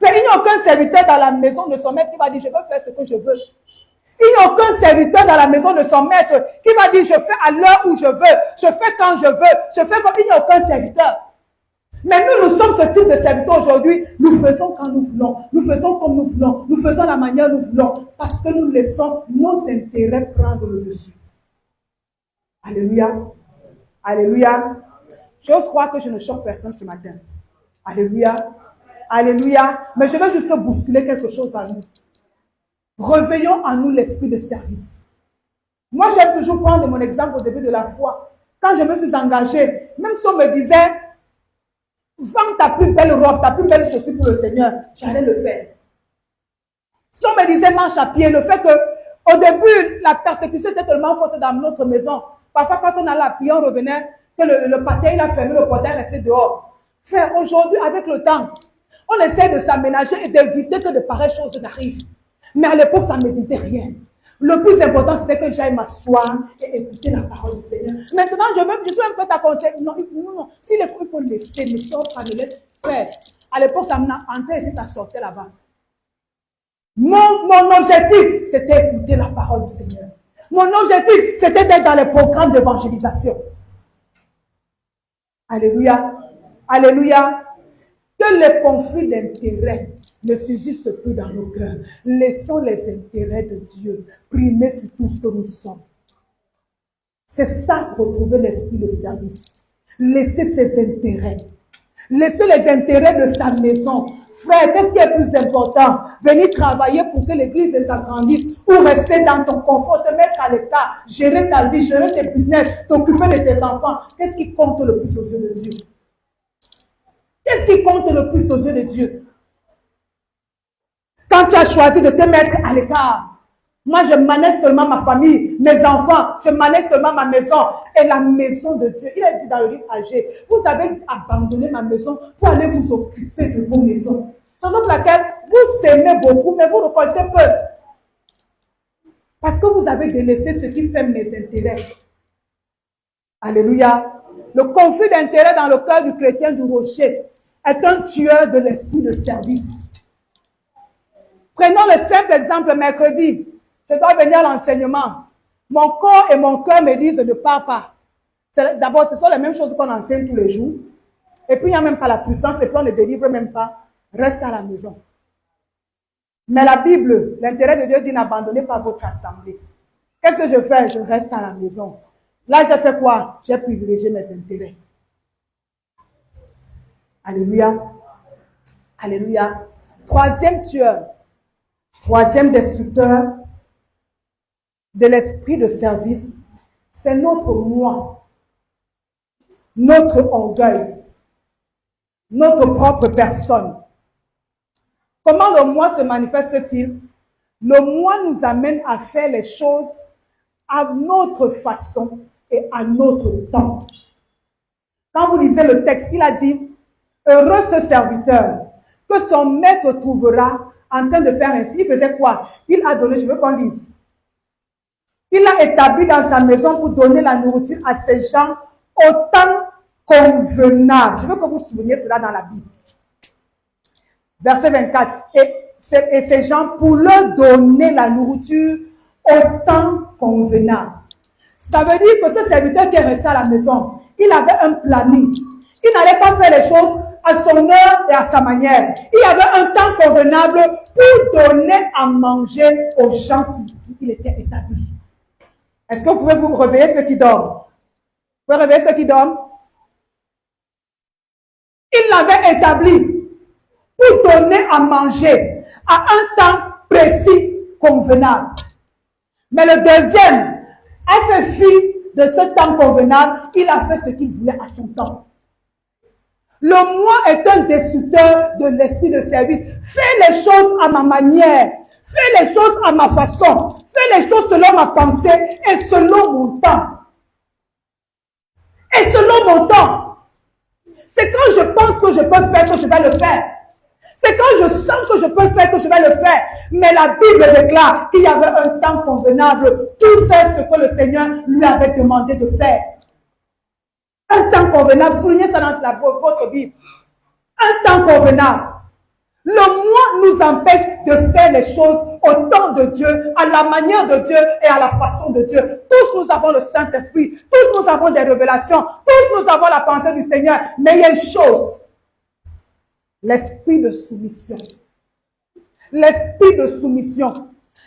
Il n'y a aucun serviteur dans la maison de son maître qui va dire « je veux faire ce que je veux ». Il n'y a aucun serviteur dans la maison de son maître qui va dire « je fais à l'heure où je veux, je fais quand je veux, je fais comme… » Il n'y a aucun serviteur. Mais nous sommes ce type de serviteurs aujourd'hui. Nous faisons quand nous voulons, nous faisons comme nous voulons, nous faisons la manière nous voulons, parce que nous laissons nos intérêts prendre le dessus. Alléluia. Alléluia. J'ose croire que je ne choque personne ce matin. Alléluia. Alléluia. Mais je vais juste bousculer quelque chose à nous. Réveillons en nous l'esprit de service. Moi, j'aime toujours prendre mon exemple au début de la foi. Quand je me suis engagée, même si on me disait vends ta plus belle robe, ta plus belle chaussure pour le Seigneur, j'allais le faire. Si on me disait marche à pied, le fait que au début, la persécution était tellement forte dans notre maison. Parfois, quand on allait à pied, on revenait, que le pâté, il a fermé, le portail restait dehors. Frère, aujourd'hui, avec le temps, on essaie de s'aménager et d'éviter que de pareilles choses n'arrivent. Mais à l'époque, ça ne me disait rien. Le plus important, c'était que j'aille m'asseoir et écouter la parole du Seigneur. Maintenant, je suis un peu ta conseil. Non, non. Si les coups, il faut laisser, ne sort pas, ne laisse faire. À l'époque, ça m'entrait et ça sortait là-bas. Mon objectif, c'était écouter la parole du Seigneur. Mon objectif, c'était d'être dans les programmes d'évangélisation. Alléluia. Alléluia. Que les conflits d'intérêts ne subsistent plus dans nos cœurs. Laissons les intérêts de Dieu primer sur tout ce que nous sommes. C'est ça, retrouver l'esprit de service. Laisser ses intérêts. Laisser les intérêts de sa maison. Frère, qu'est-ce qui est plus important? Venir travailler pour que l'église s'agrandisse ou rester dans ton confort, te mettre à l'état, gérer ta vie, gérer tes business, t'occuper de tes enfants. Qu'est-ce qui compte le plus aux yeux de Dieu? Qu'est-ce qui compte le plus aux yeux de Dieu? Quand tu as choisi de te mettre à l'écart, moi je manage seulement ma famille, mes enfants, je manage seulement ma maison et la maison de Dieu. Il a dit dans le livre Agé, vous avez abandonné ma maison pour aller vous occuper de vos maisons. Raison pour laquelle vous aimez beaucoup, mais vous récoltez peu. Parce que vous avez délaissé ce qui fait mes intérêts. Alléluia. Le conflit d'intérêts dans le cœur du chrétien du rocher est un tueur de l'esprit de service. Prenons le simple exemple, mercredi, je dois venir à l'enseignement. Mon corps et mon cœur me disent ne pars pas. D'abord, ce sont les mêmes choses qu'on enseigne tous les jours. Et puis, il n'y a même pas la puissance, et puis on ne délivre même pas. Reste à la maison. Mais la Bible, l'intérêt de Dieu dit n'abandonnez pas votre assemblée. Qu'est-ce que je fais? Je reste à la maison. Là, j'ai fait quoi? J'ai privilégié mes intérêts. Alléluia. Alléluia. Troisième tueur. Troisième destructeur de l'esprit de service, c'est notre moi, notre orgueil, notre propre personne. Comment le moi se manifeste-t-il? Le moi nous amène à faire les choses à notre façon et à notre temps. Quand vous lisez le texte, il a dit, heureux ce serviteur que son maître trouvera en train de faire ainsi. Il faisait quoi? Il a donné, je veux qu'on lise. Il a établi dans sa maison pour donner la nourriture à ses gens au temps convenable. Je veux que vous souveniez cela dans la Bible. Verset 24. Et ces gens pour leur donner la nourriture au temps convenable. Ça veut dire que ce serviteur qui est resté à la maison, il avait un planning. Il n'allait pas faire les choses à son heure et à sa manière. Il y avait un temps convenable pour donner à manger aux gens qui il était établi. Est-ce que vous pouvez vous réveiller ceux qui dorment? Vous pouvez réveiller ceux qui dorment? Il l'avait établi pour donner à manger à un temps précis, convenable. Mais le deuxième a fait fi de ce temps convenable. Il a fait ce qu'il voulait à son temps. Le moi est un destructeur de l'esprit de service. Fais les choses à ma manière. Fais les choses à ma façon. Fais les choses selon ma pensée et selon mon temps. Et selon mon temps. C'est quand je pense que je peux faire que je vais le faire. C'est quand je sens que je peux faire que je vais le faire. Mais la Bible déclare qu'il y avait un temps convenable pour faire ce que le Seigneur lui avait demandé de faire. Un temps convenable, soulignez ça dans votre Bible. Un temps convenable. Le moi nous empêche de faire les choses au temps de Dieu, à la manière de Dieu et à la façon de Dieu. Tous nous avons le Saint-Esprit, tous nous avons des révélations, tous nous avons la pensée du Seigneur. Mais il y a une chose, l'esprit de soumission. L'esprit de soumission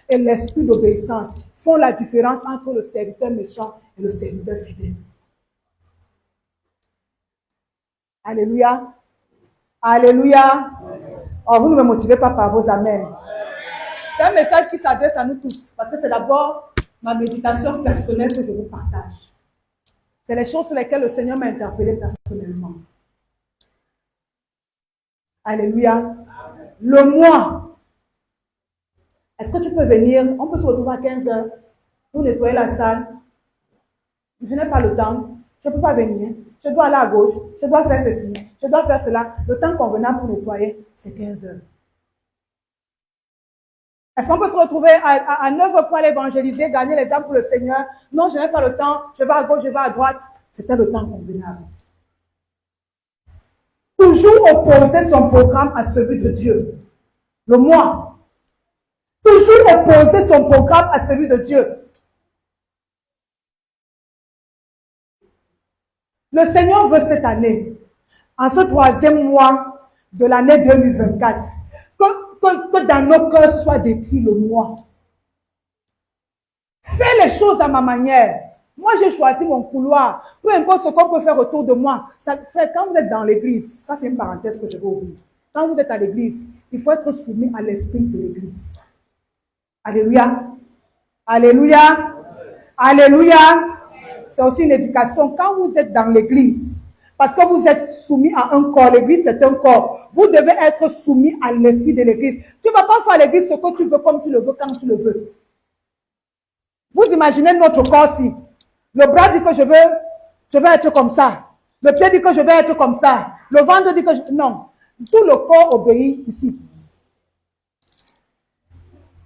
et l'esprit d'obéissance font la différence entre le serviteur méchant et le serviteur fidèle. Alléluia. Alléluia. Oh, vous ne me motivez pas par vos amens. C'est un message qui s'adresse à nous tous. Parce que c'est d'abord ma méditation personnelle que je vous partage. C'est les choses sur lesquelles le Seigneur m'a interpellé personnellement. Alléluia. Le moi. Est-ce que tu peux venir? On peut se retrouver à 15 heures pour nettoyer la salle. Je n'ai pas le temps. Je ne peux pas venir. Je dois aller à gauche. Je dois faire ceci. Je dois faire cela. Le temps convenable pour nettoyer, c'est 15 heures. Est-ce qu'on peut se retrouver à 9 heures pour aller évangéliser, gagner les âmes pour le Seigneur? Non, je n'ai pas le temps. Je vais à gauche, je vais à droite. C'était le temps convenable. Toujours opposer son programme à celui de Dieu. Le moi. Toujours opposer son programme à celui de Dieu. Le Seigneur veut cette année, en ce troisième mois de l'année 2024, que dans nos cœurs soit détruit le moi. Fais les choses à ma manière. Moi, j'ai choisi mon couloir. Peu importe ce qu'on peut faire autour de moi. Ça fait, quand vous êtes dans l'église, ça c'est une parenthèse que je vais ouvrir. Quand vous êtes à l'église, il faut être soumis à l'esprit de l'église. Alléluia. Alléluia. Alléluia. C'est aussi une éducation. Quand vous êtes dans l'église, parce que vous êtes soumis à un corps, l'église c'est un corps, vous devez être soumis à l'esprit de l'église. Tu ne vas pas faire à l'église ce que tu veux, comme tu le veux, quand tu le veux. Vous imaginez notre corps-ci. Le bras dit que je veux être comme ça. Le pied dit que je vais être comme ça. Le ventre dit que je... Non. Tout le corps obéit ici.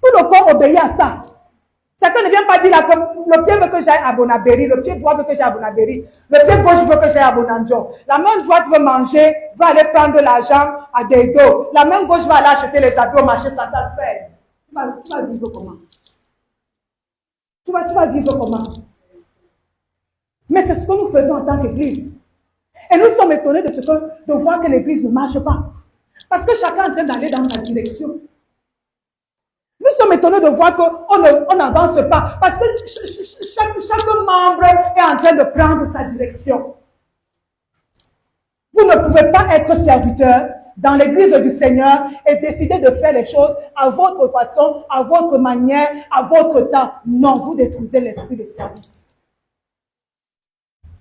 Tout le corps obéit à ça. Chacun ne vient pas dire là que le pied veut que j'aille à Bonabéry, le pied droit veut que j'aille à Bonabéry, le pied gauche veut que j'aille à Bonanjo. La main droite veut manger, veut aller prendre l'argent à Deido. La main gauche va aller acheter les habits au marché central. Frère, tu vas vivre comment? Tu vas vivre comment? Mais c'est ce que nous faisons en tant qu'église. Et nous sommes étonnés de voir que l'église ne marche pas. Parce que chacun est en train d'aller dans sa direction. Nous sommes étonnés de voir qu'on n'avance pas. Parce que chaque membre est en train de prendre sa direction. Vous ne pouvez pas être serviteur dans l'église du Seigneur et décider de faire les choses à votre façon, à votre manière, à votre temps. Non, vous détruisez l'esprit de service.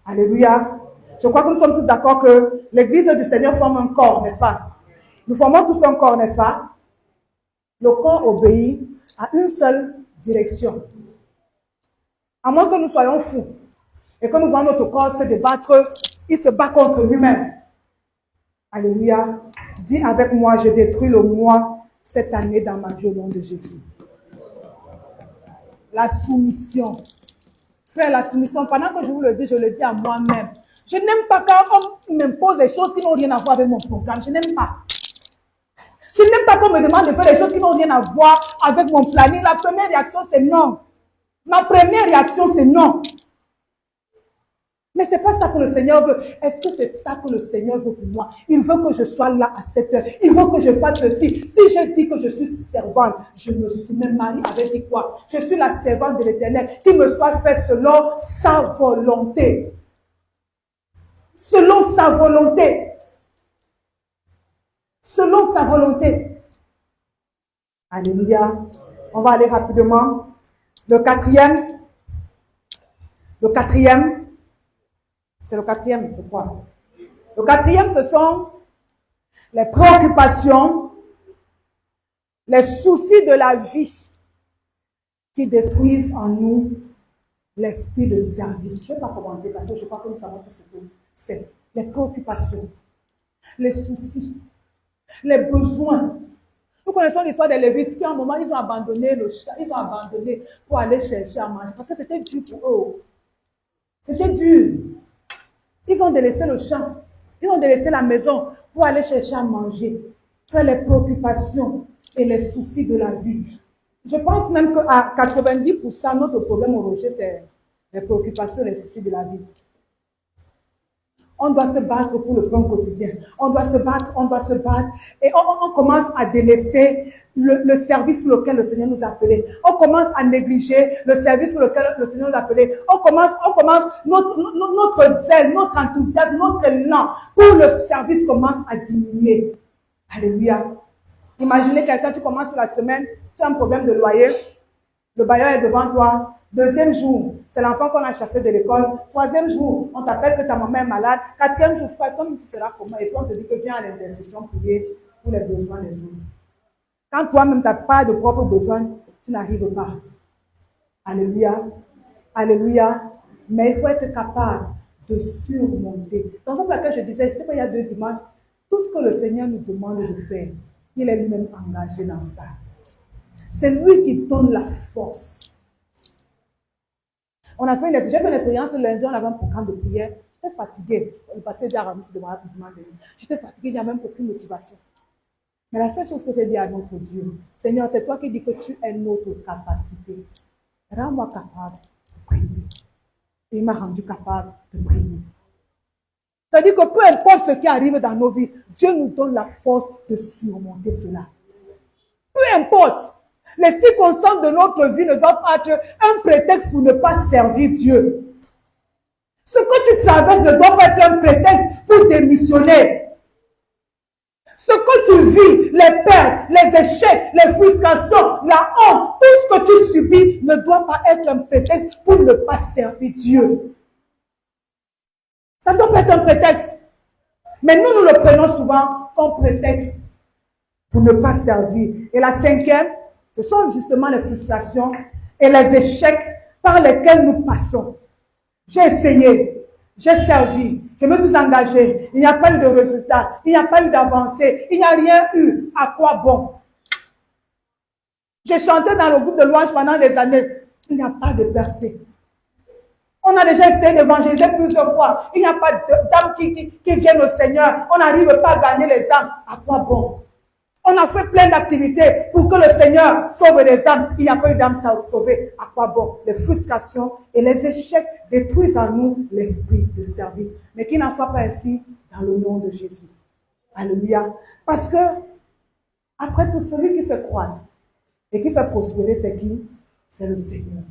Alléluia. Je crois que nous sommes tous d'accord que l'église du Seigneur forme un corps, n'est-ce pas? Nous formons tous un corps, n'est-ce pas? Le corps obéit à une seule direction. À moins que nous soyons fous et que nous voyons notre corps se débattre, il se bat contre lui-même. Alléluia. Dis avec moi, je détruis le moi cette année dans ma vie au nom de Jésus. La soumission. Frère, la soumission, pendant que je vous le dis, je le dis à moi-même. Je n'aime pas quand on m'impose des choses qui n'ont rien à voir avec mon programme. Je n'aime pas. Je n'aime pas qu'on me demande de faire des choses qui n'ont rien à voir avec mon planning. La première réaction, c'est non. Ma première réaction, c'est non. Mais ce n'est pas ça que le Seigneur veut. Est-ce que c'est ça que le Seigneur veut pour moi? Il veut que je sois là à cette heure. Il veut que je fasse ceci. Si je dis que je suis servante, je me suis même mariée avec quoi? Je suis la servante de l'Éternel. Qu'il me soit fait selon sa volonté. Selon sa volonté. Selon sa volonté. Alléluia. On va aller rapidement. Le quatrième, c'est le quatrième, je crois. Le quatrième, ce sont les préoccupations, les soucis de la vie qui détruisent en nous l'esprit de service. Je ne vais pas commenter parce que je crois que nous savons tout ce que c'est. Les préoccupations, les soucis, les besoins. Nous connaissons l'histoire des Lévites qui, à un moment, ils ont abandonné le champ, ils ont abandonné pour aller chercher à manger parce que c'était dur pour eux. C'était dur. Ils ont délaissé le champ, ils ont délaissé la maison pour aller chercher à manger, faire les préoccupations et les soucis de la vie. Je pense même qu'à 90%, notre problème au Rocher, c'est les préoccupations et les soucis de la vie. On doit se battre pour le pain quotidien. On doit se battre, et on commence à délaisser le service pour lequel le Seigneur nous a appelés. On commence à négliger le service pour lequel le Seigneur nous a appelés. On commence notre zèle, notre enthousiasme, notre élan pour le service commence à diminuer. Alléluia. Imaginez quelqu'un, tu commences la semaine, tu as un problème de loyer, le bailleur est devant toi. Deuxième jour, c'est l'enfant qu'on a chassé de l'école. Troisième jour, on t'appelle que ta maman est malade. Quatrième jour, frère, toi-même tu seras comment? Et puis on te dit que viens à l'intercession prier pour les besoins des autres. Quand toi-même tu n'as pas de propres besoins, tu n'arrives pas. Alléluia. Alléluia. Mais il faut être capable de surmonter. C'est pour ça que je disais, je sais pas, il y a 2 dimanches, tout ce que le Seigneur nous demande de faire, il est lui-même engagé dans ça. C'est lui qui donne la force. J'ai fait une expérience le lundi, on avait un programme de prière. J'étais fatiguée. Le pasteur dit à Ramis de moi, j'étais fatiguée, j'avais même aucune motivation. Mais la seule chose que j'ai dit à notre Dieu, Seigneur, c'est toi qui dis que tu es notre capacité. Rends-moi capable de prier. Et il m'a rendu capable de prier. C'est-à-dire que peu importe ce qui arrive dans nos vies, Dieu nous donne la force de surmonter cela. Peu importe. Les circonstances de notre vie ne doivent pas être un prétexte pour ne pas servir Dieu. Ce que tu traverses ne doit pas être un prétexte pour démissionner. Ce que tu vis, les pertes, les échecs, les frustrations, la honte, tout ce que tu subis ne doit pas être un prétexte pour ne pas servir Dieu. Ça doit pas être un prétexte. Mais nous le prenons souvent comme prétexte pour ne pas servir. Et la cinquième, ce sont justement les frustrations et les échecs par lesquels nous passons. J'ai essayé, j'ai servi, je me suis engagé, il n'y a pas eu de résultat, il n'y a pas eu d'avancée, il n'y a rien eu. À quoi bon? J'ai chanté dans le groupe de louange pendant des années, il n'y a pas de percée. On a déjà essayé d'évangéliser plusieurs fois, il n'y a pas d'âmes qui viennent au Seigneur, on n'arrive pas à gagner les âmes. À quoi bon? On a fait plein d'activités pour que le Seigneur sauve les âmes. Il n'y a pas eu d'âmes sauvées. À quoi bon? Les frustrations et les échecs détruisent en nous l'esprit de service. Mais qu'il n'en soit pas ainsi dans le nom de Jésus. Alléluia. Parce que, après tout, celui qui fait croître et qui fait prospérer, c'est qui? C'est le Seigneur.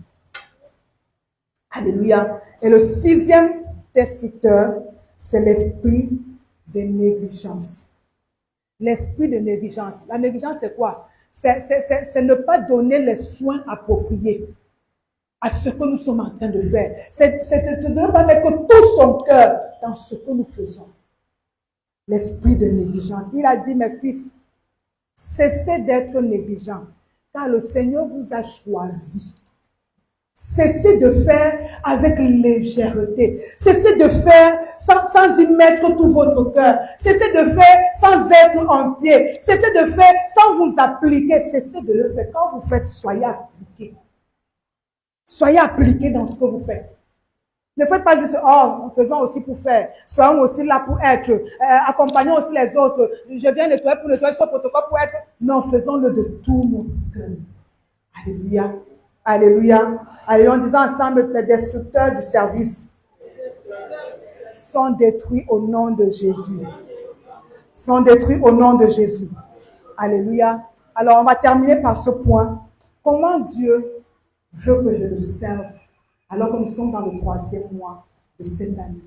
Alléluia. Et le 6e destructeur, c'est l'esprit de négligence. L'esprit de négligence. La négligence, c'est quoi? C'est ne pas donner les soins appropriés à ce que nous sommes en train de faire. C'est de ne pas mettre tout son cœur dans ce que nous faisons. L'esprit de négligence. Il a dit, mes fils, cessez d'être négligents, car le Seigneur vous a choisi. Cessez de faire avec légèreté. Cessez de faire sans y mettre tout votre cœur. Cessez de faire sans être entier. Cessez de faire sans vous appliquer. Cessez de le faire. Quand vous faites, soyez appliqués. Soyez appliqués dans ce que vous faites. Ne faites pas juste, oh, faisons aussi pour faire. Soyons aussi là pour être. Accompagnons aussi les autres. Je viens nettoyer pour nettoyer ce protocole pour être. Non, faisons-le de tout notre cœur. Alléluia. Alléluia. Alléluia. En disant ensemble les destructeurs du service. sont détruits au nom de Jésus. Sont détruits au nom de Jésus. Alléluia. Alors, on va terminer par ce point. Comment Dieu veut que je le serve alors que nous sommes dans le 3e mois de cette année?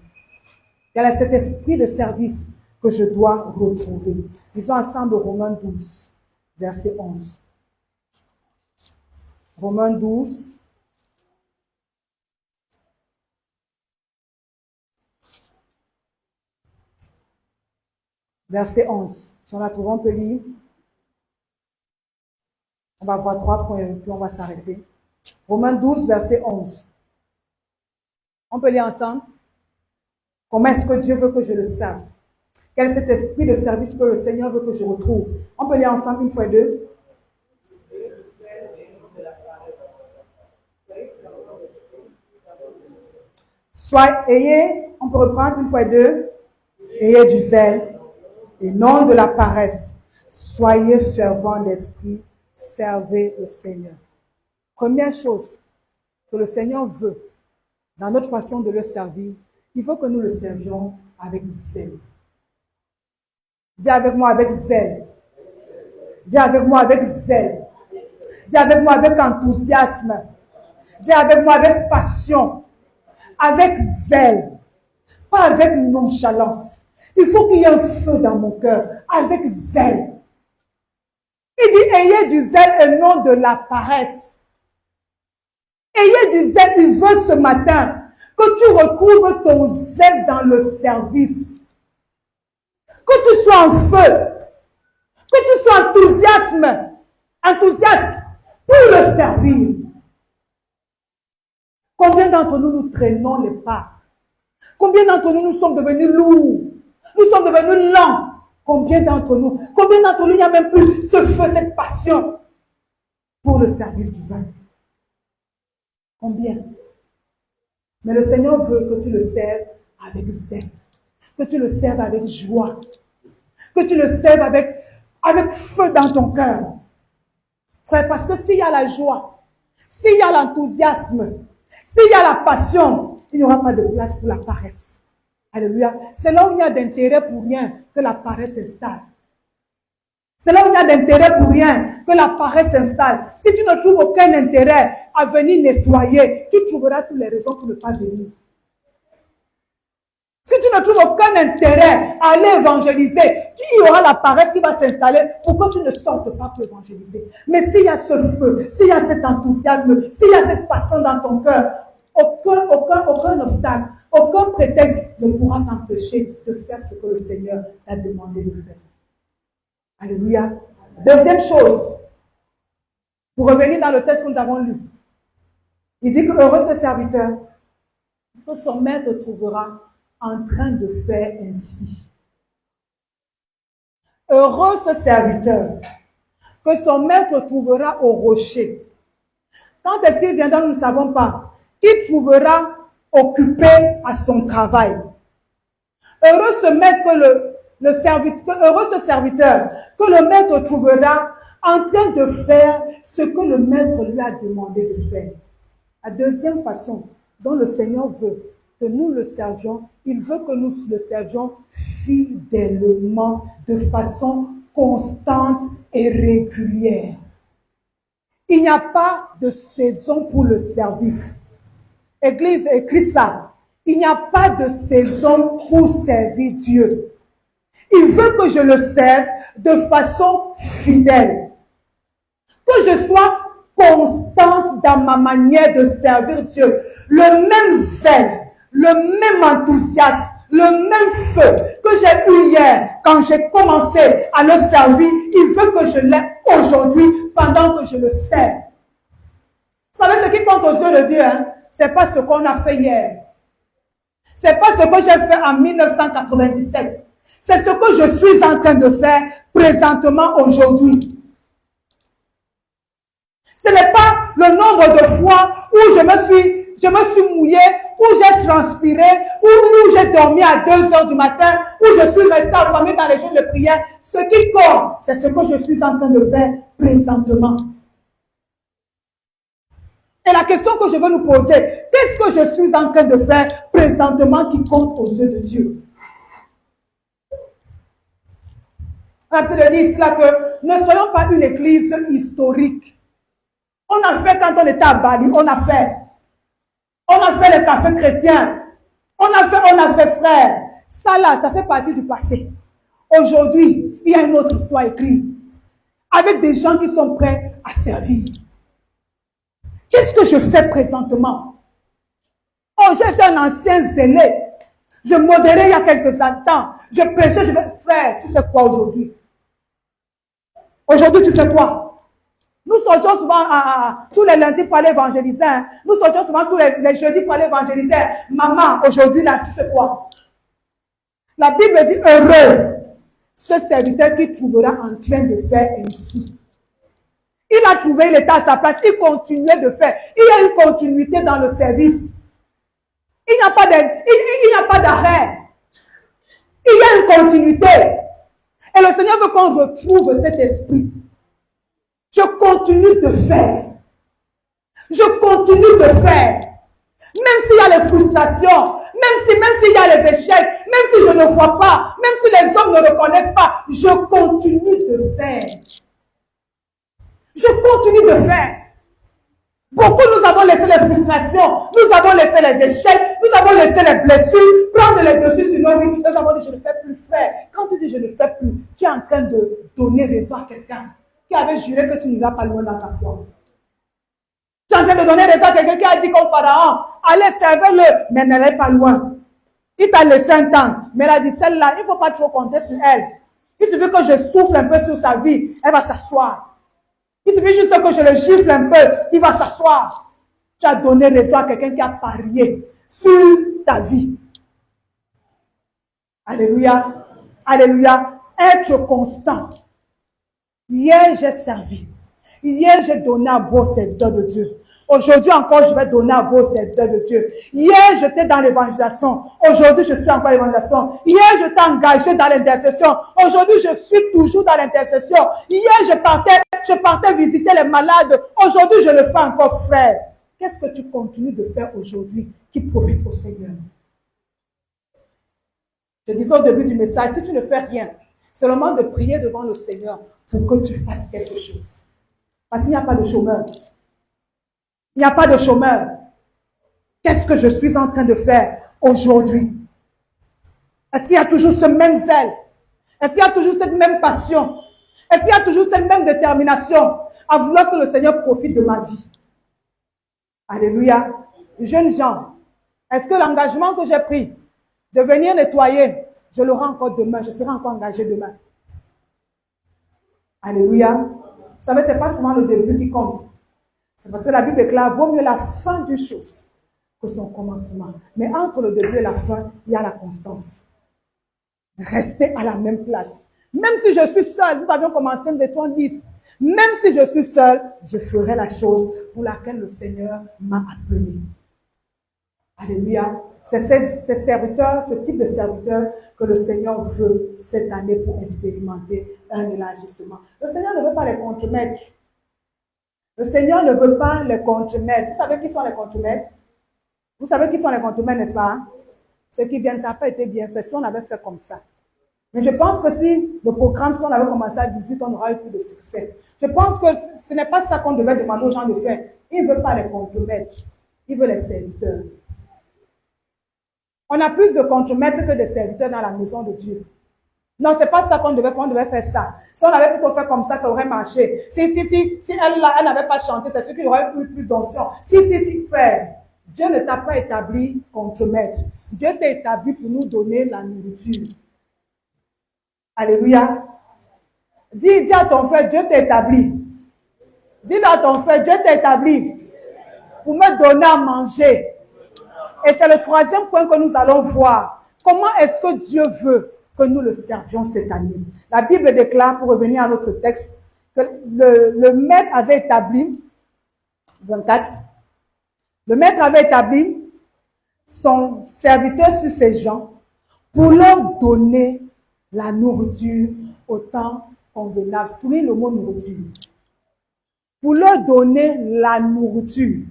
Quel est cet esprit de service que je dois retrouver? Lisons ensemble Romains 12, verset 11. Romains 12. Verset 11. Si on la trouve, on peut lire. On va voir 3 points, puis on va s'arrêter. Romains 12, verset 11. On peut lire ensemble. Comment est-ce que Dieu veut que je le serve? Quel est cet esprit de service que le Seigneur veut que je retrouve? On peut lire ensemble une fois deux. On peut reprendre une fois deux. Ayez du zèle et non de la paresse. Soyez fervents d'esprit, servez le Seigneur. Première chose que le Seigneur veut dans notre façon de le servir, il faut que nous le servions avec zèle. Dis avec moi avec zèle. Dis avec moi avec zèle. Dis avec moi avec enthousiasme. Dis avec moi avec passion. Avec zèle. Pas avec nonchalance. Il faut qu'il y ait un feu dans mon cœur. Avec zèle. Il dit, ayez du zèle et non de la paresse. Ayez du zèle. Il veut ce matin que tu retrouves ton zèle dans le service. Que tu sois en feu. Que tu sois enthousiaste pour le servir. Combien d'entre nous nous traînons les pas? Combien d'entre nous sommes devenus lourds? Nous sommes devenus lents. Combien d'entre nous il n'y a même plus ce feu, cette passion pour le service divin? Combien? Mais le Seigneur veut que tu le serves avec zèle, que tu le serves avec joie, que tu le serves avec feu dans ton cœur. Frère, parce que s'il y a la joie, s'il y a l'enthousiasme, s'il y a la passion, il n'y aura pas de place pour la paresse. Alléluia. C'est là où il y a d'intérêt pour rien que la paresse s'installe. C'est là où il y a d'intérêt pour rien que la paresse s'installe. Si tu ne trouves aucun intérêt à venir nettoyer, tu trouveras toutes les raisons pour ne pas venir. Si tu ne trouves aucun intérêt à aller évangéliser, il y aura la paresse qui va s'installer pour que tu ne sortes pas pour évangéliser. Mais s'il y a ce feu, s'il y a cet enthousiasme, s'il y a cette passion dans ton cœur, aucun obstacle, aucun prétexte ne pourra t'empêcher de faire ce que le Seigneur t'a demandé de faire. Alléluia. Deuxième chose, pour revenir dans le texte que nous avons lu, il dit que heureux ce serviteur que son maître trouvera en train de faire ainsi. Heureux ce serviteur que son maître trouvera au rocher. Quand est-ce qu'il viendra, nous ne savons pas. Il trouvera occupé à son travail. Heureux ce maître heureux ce serviteur que le maître trouvera en train de faire ce que le maître lui a demandé de faire. La deuxième façon dont le Seigneur veut que nous le servions, il veut que nous le servions fidèlement, de façon constante et régulière. Il n'y a pas de saison pour le service. Église, écrit ça. Il n'y a pas de saison pour servir Dieu. Il veut que je le serve de façon fidèle. Que je sois constante dans ma manière de servir Dieu. Le même zèle, le même enthousiasme, le même feu que j'ai eu hier quand j'ai commencé à le servir, il veut que je l'ai aujourd'hui pendant que je le sers. Vous savez ce qui compte aux yeux de Dieu, hein? C'est pas ce qu'on a fait hier. C'est pas ce que j'ai fait en 1997. C'est ce que je suis en train de faire présentement aujourd'hui. Ce n'est pas le nombre de fois où je me suis mouillé, où j'ai transpiré, où j'ai dormi à 2 heures du matin, où je suis resté enfermé dans les jours de prière. Ce qui compte, c'est ce que je suis en train de faire présentement. Et la question que je veux nous poser, qu'est-ce que je suis en train de faire présentement qui compte aux yeux de Dieu? On peut dire ici là que ne soyons pas une église historique. On a fait quand on était à Bali, on a fait. On a fait les cafés chrétiens. On a fait frère. Ça là, ça fait partie du passé. Aujourd'hui, il y a une autre histoire écrite. Avec des gens qui sont prêts à servir. Qu'est-ce que je fais présentement? Oh, j'étais un ancien zélé. Je modérais il y a quelques temps. Je prêchais, je vais, frère, tu fais quoi aujourd'hui? Aujourd'hui, tu fais quoi? Nous sortions souvent tous les lundis pour aller évangéliser. Nous sortions souvent tous les jeudis pour aller évangéliser. Maman, aujourd'hui, là, tu fais quoi? La Bible dit, heureux ce serviteur qui trouvera en train de faire ainsi. Il a trouvé, il était à sa place, il continuait de faire. Il y a une continuité dans le service. Il n'y a pas d'arrêt. Il y a une continuité. Et le Seigneur veut qu'on retrouve cet esprit. Je continue de faire. Je continue de faire. Même s'il y a les frustrations, même s'il y a les échecs, même si je ne vois pas, même si les hommes ne reconnaissent pas, je continue de faire. Je continue de faire. Beaucoup, nous avons laissé les frustrations, nous avons laissé les échecs, nous avons laissé les blessures, prendre les dessus sur nos vies. Nous avons dit, je ne fais plus faire. Quand tu dis, je ne fais plus, tu es en train de donner raison à quelqu'un qui avait juré que tu n'iras pas loin dans ta foi. Tu es en train de donner raison à quelqu'un qui a dit comme Pharaon, allez, servez-le, mais n'allez pas loin. Il t'a laissé un temps, mais il a dit, celle-là, il ne faut pas trop compter sur elle. Il suffit que je souffle un peu sur sa vie, elle va s'asseoir. Il suffit juste que je le gifle un peu, il va s'asseoir. Tu as donné raison à quelqu'un qui a parié sur ta vie. Alléluia. Alléluia. Être constant. Hier, j'ai servi. Hier, j'ai donné à beau serviteur de Dieu. Aujourd'hui encore, je vais donner à beau serviteur de Dieu. Hier, j'étais dans l'évangélisation. Aujourd'hui, je suis encore dans l'évangélisation. Hier, je t'ai engagé dans l'intercession. Aujourd'hui, je suis toujours dans l'intercession. Hier, je partais visiter les malades. Aujourd'hui, je le fais encore, frère. Qu'est-ce que tu continues de faire aujourd'hui qui profite au Seigneur? Je disais au début du message, si tu ne fais rien, c'est le moment de prier devant le Seigneur pour que tu fasses quelque chose. Parce qu'il n'y a pas de chômeur. Il n'y a pas de chômeur. Qu'est-ce que je suis en train de faire aujourd'hui? Est-ce qu'il y a toujours ce même zèle? Est-ce qu'il y a toujours cette même passion? Est-ce qu'il y a toujours cette même détermination à vouloir que le Seigneur profite de ma vie? Alléluia. Jeunes gens, est-ce que l'engagement que j'ai pris de venir nettoyer, je l'aurai encore demain, je serai encore engagé demain? Alléluia. Vous savez, ce n'est pas seulement le début qui compte. C'est parce que la Bible déclare, vaut mieux la fin d'une chose que son commencement. Mais entre le début et la fin, il y a la constance. Restez à la même place. Même si je suis seule, nous avions commencé, nous étions 10. Même si je suis seule, je ferai la chose pour laquelle le Seigneur m'a appelé. Alléluia. C'est ces serviteurs, ce type de serviteurs que le Seigneur veut cette année pour expérimenter un élargissement. Le Seigneur ne veut pas les contremaîtres. Le Seigneur ne veut pas les contremaîtres. Vous savez qui sont les contremaîtres? Vous savez qui sont les contremaîtres, n'est-ce pas? Ceux qui viennent, ça n'a pas été bien fait. Si on avait fait comme ça. Mais je pense que si le programme, si on avait commencé à 18, on aurait eu plus de succès. Je pense que ce n'est pas ça qu'on devait demander aux gens de faire. Il ne veut pas les contremaîtres. Il veut les serviteurs. On a plus de contremaîtres que de serviteurs dans la maison de Dieu. Non, c'est pas ça qu'on devait faire, on devait faire ça. Si on avait plutôt fait comme ça aurait marché. Si elle là, elle n'avait pas chanté, c'est sûr qu'il y aurait eu plus d'onction. Si, frère, Dieu ne t'a pas établi contre maître. Dieu t'a établi pour nous donner la nourriture. Alléluia. Dis à ton frère, Dieu t'a établi. Dis-le à ton frère, Dieu t'a établi pour me donner à manger. Et c'est le troisième point que nous allons voir. Comment est-ce que Dieu veut que nous le servions cette année? La Bible déclare, pour revenir à notre texte, que le maître avait établi, 24, le maître avait établi son serviteur sur ses gens pour leur donner la nourriture au temps convenable. Souligne le mot nourriture. Pour leur donner la nourriture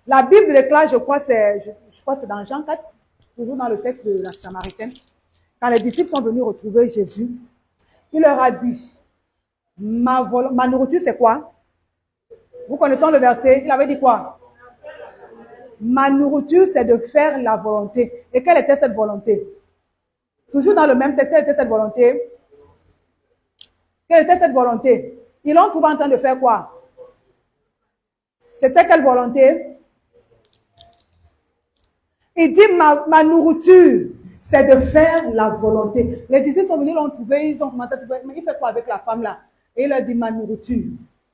La Bible déclare, je crois c'est dans Jean 4, toujours dans le texte de la Samaritaine, quand les disciples sont venus retrouver Jésus, il leur a dit, ma nourriture c'est quoi? Vous connaissez le verset, il avait dit quoi? Ma nourriture c'est de faire la volonté. Et quelle était cette volonté? Toujours dans le même texte, quelle était cette volonté? Quelle était cette volonté? Ils l'ont trouvé en train de faire quoi? C'était quelle volonté? Il dit, ma nourriture, c'est de faire la volonté. Les disciples sont venus, l'ont trouvé, ils ont commencé à se dire, mais il fait quoi avec la femme là? Et il leur dit, ma nourriture,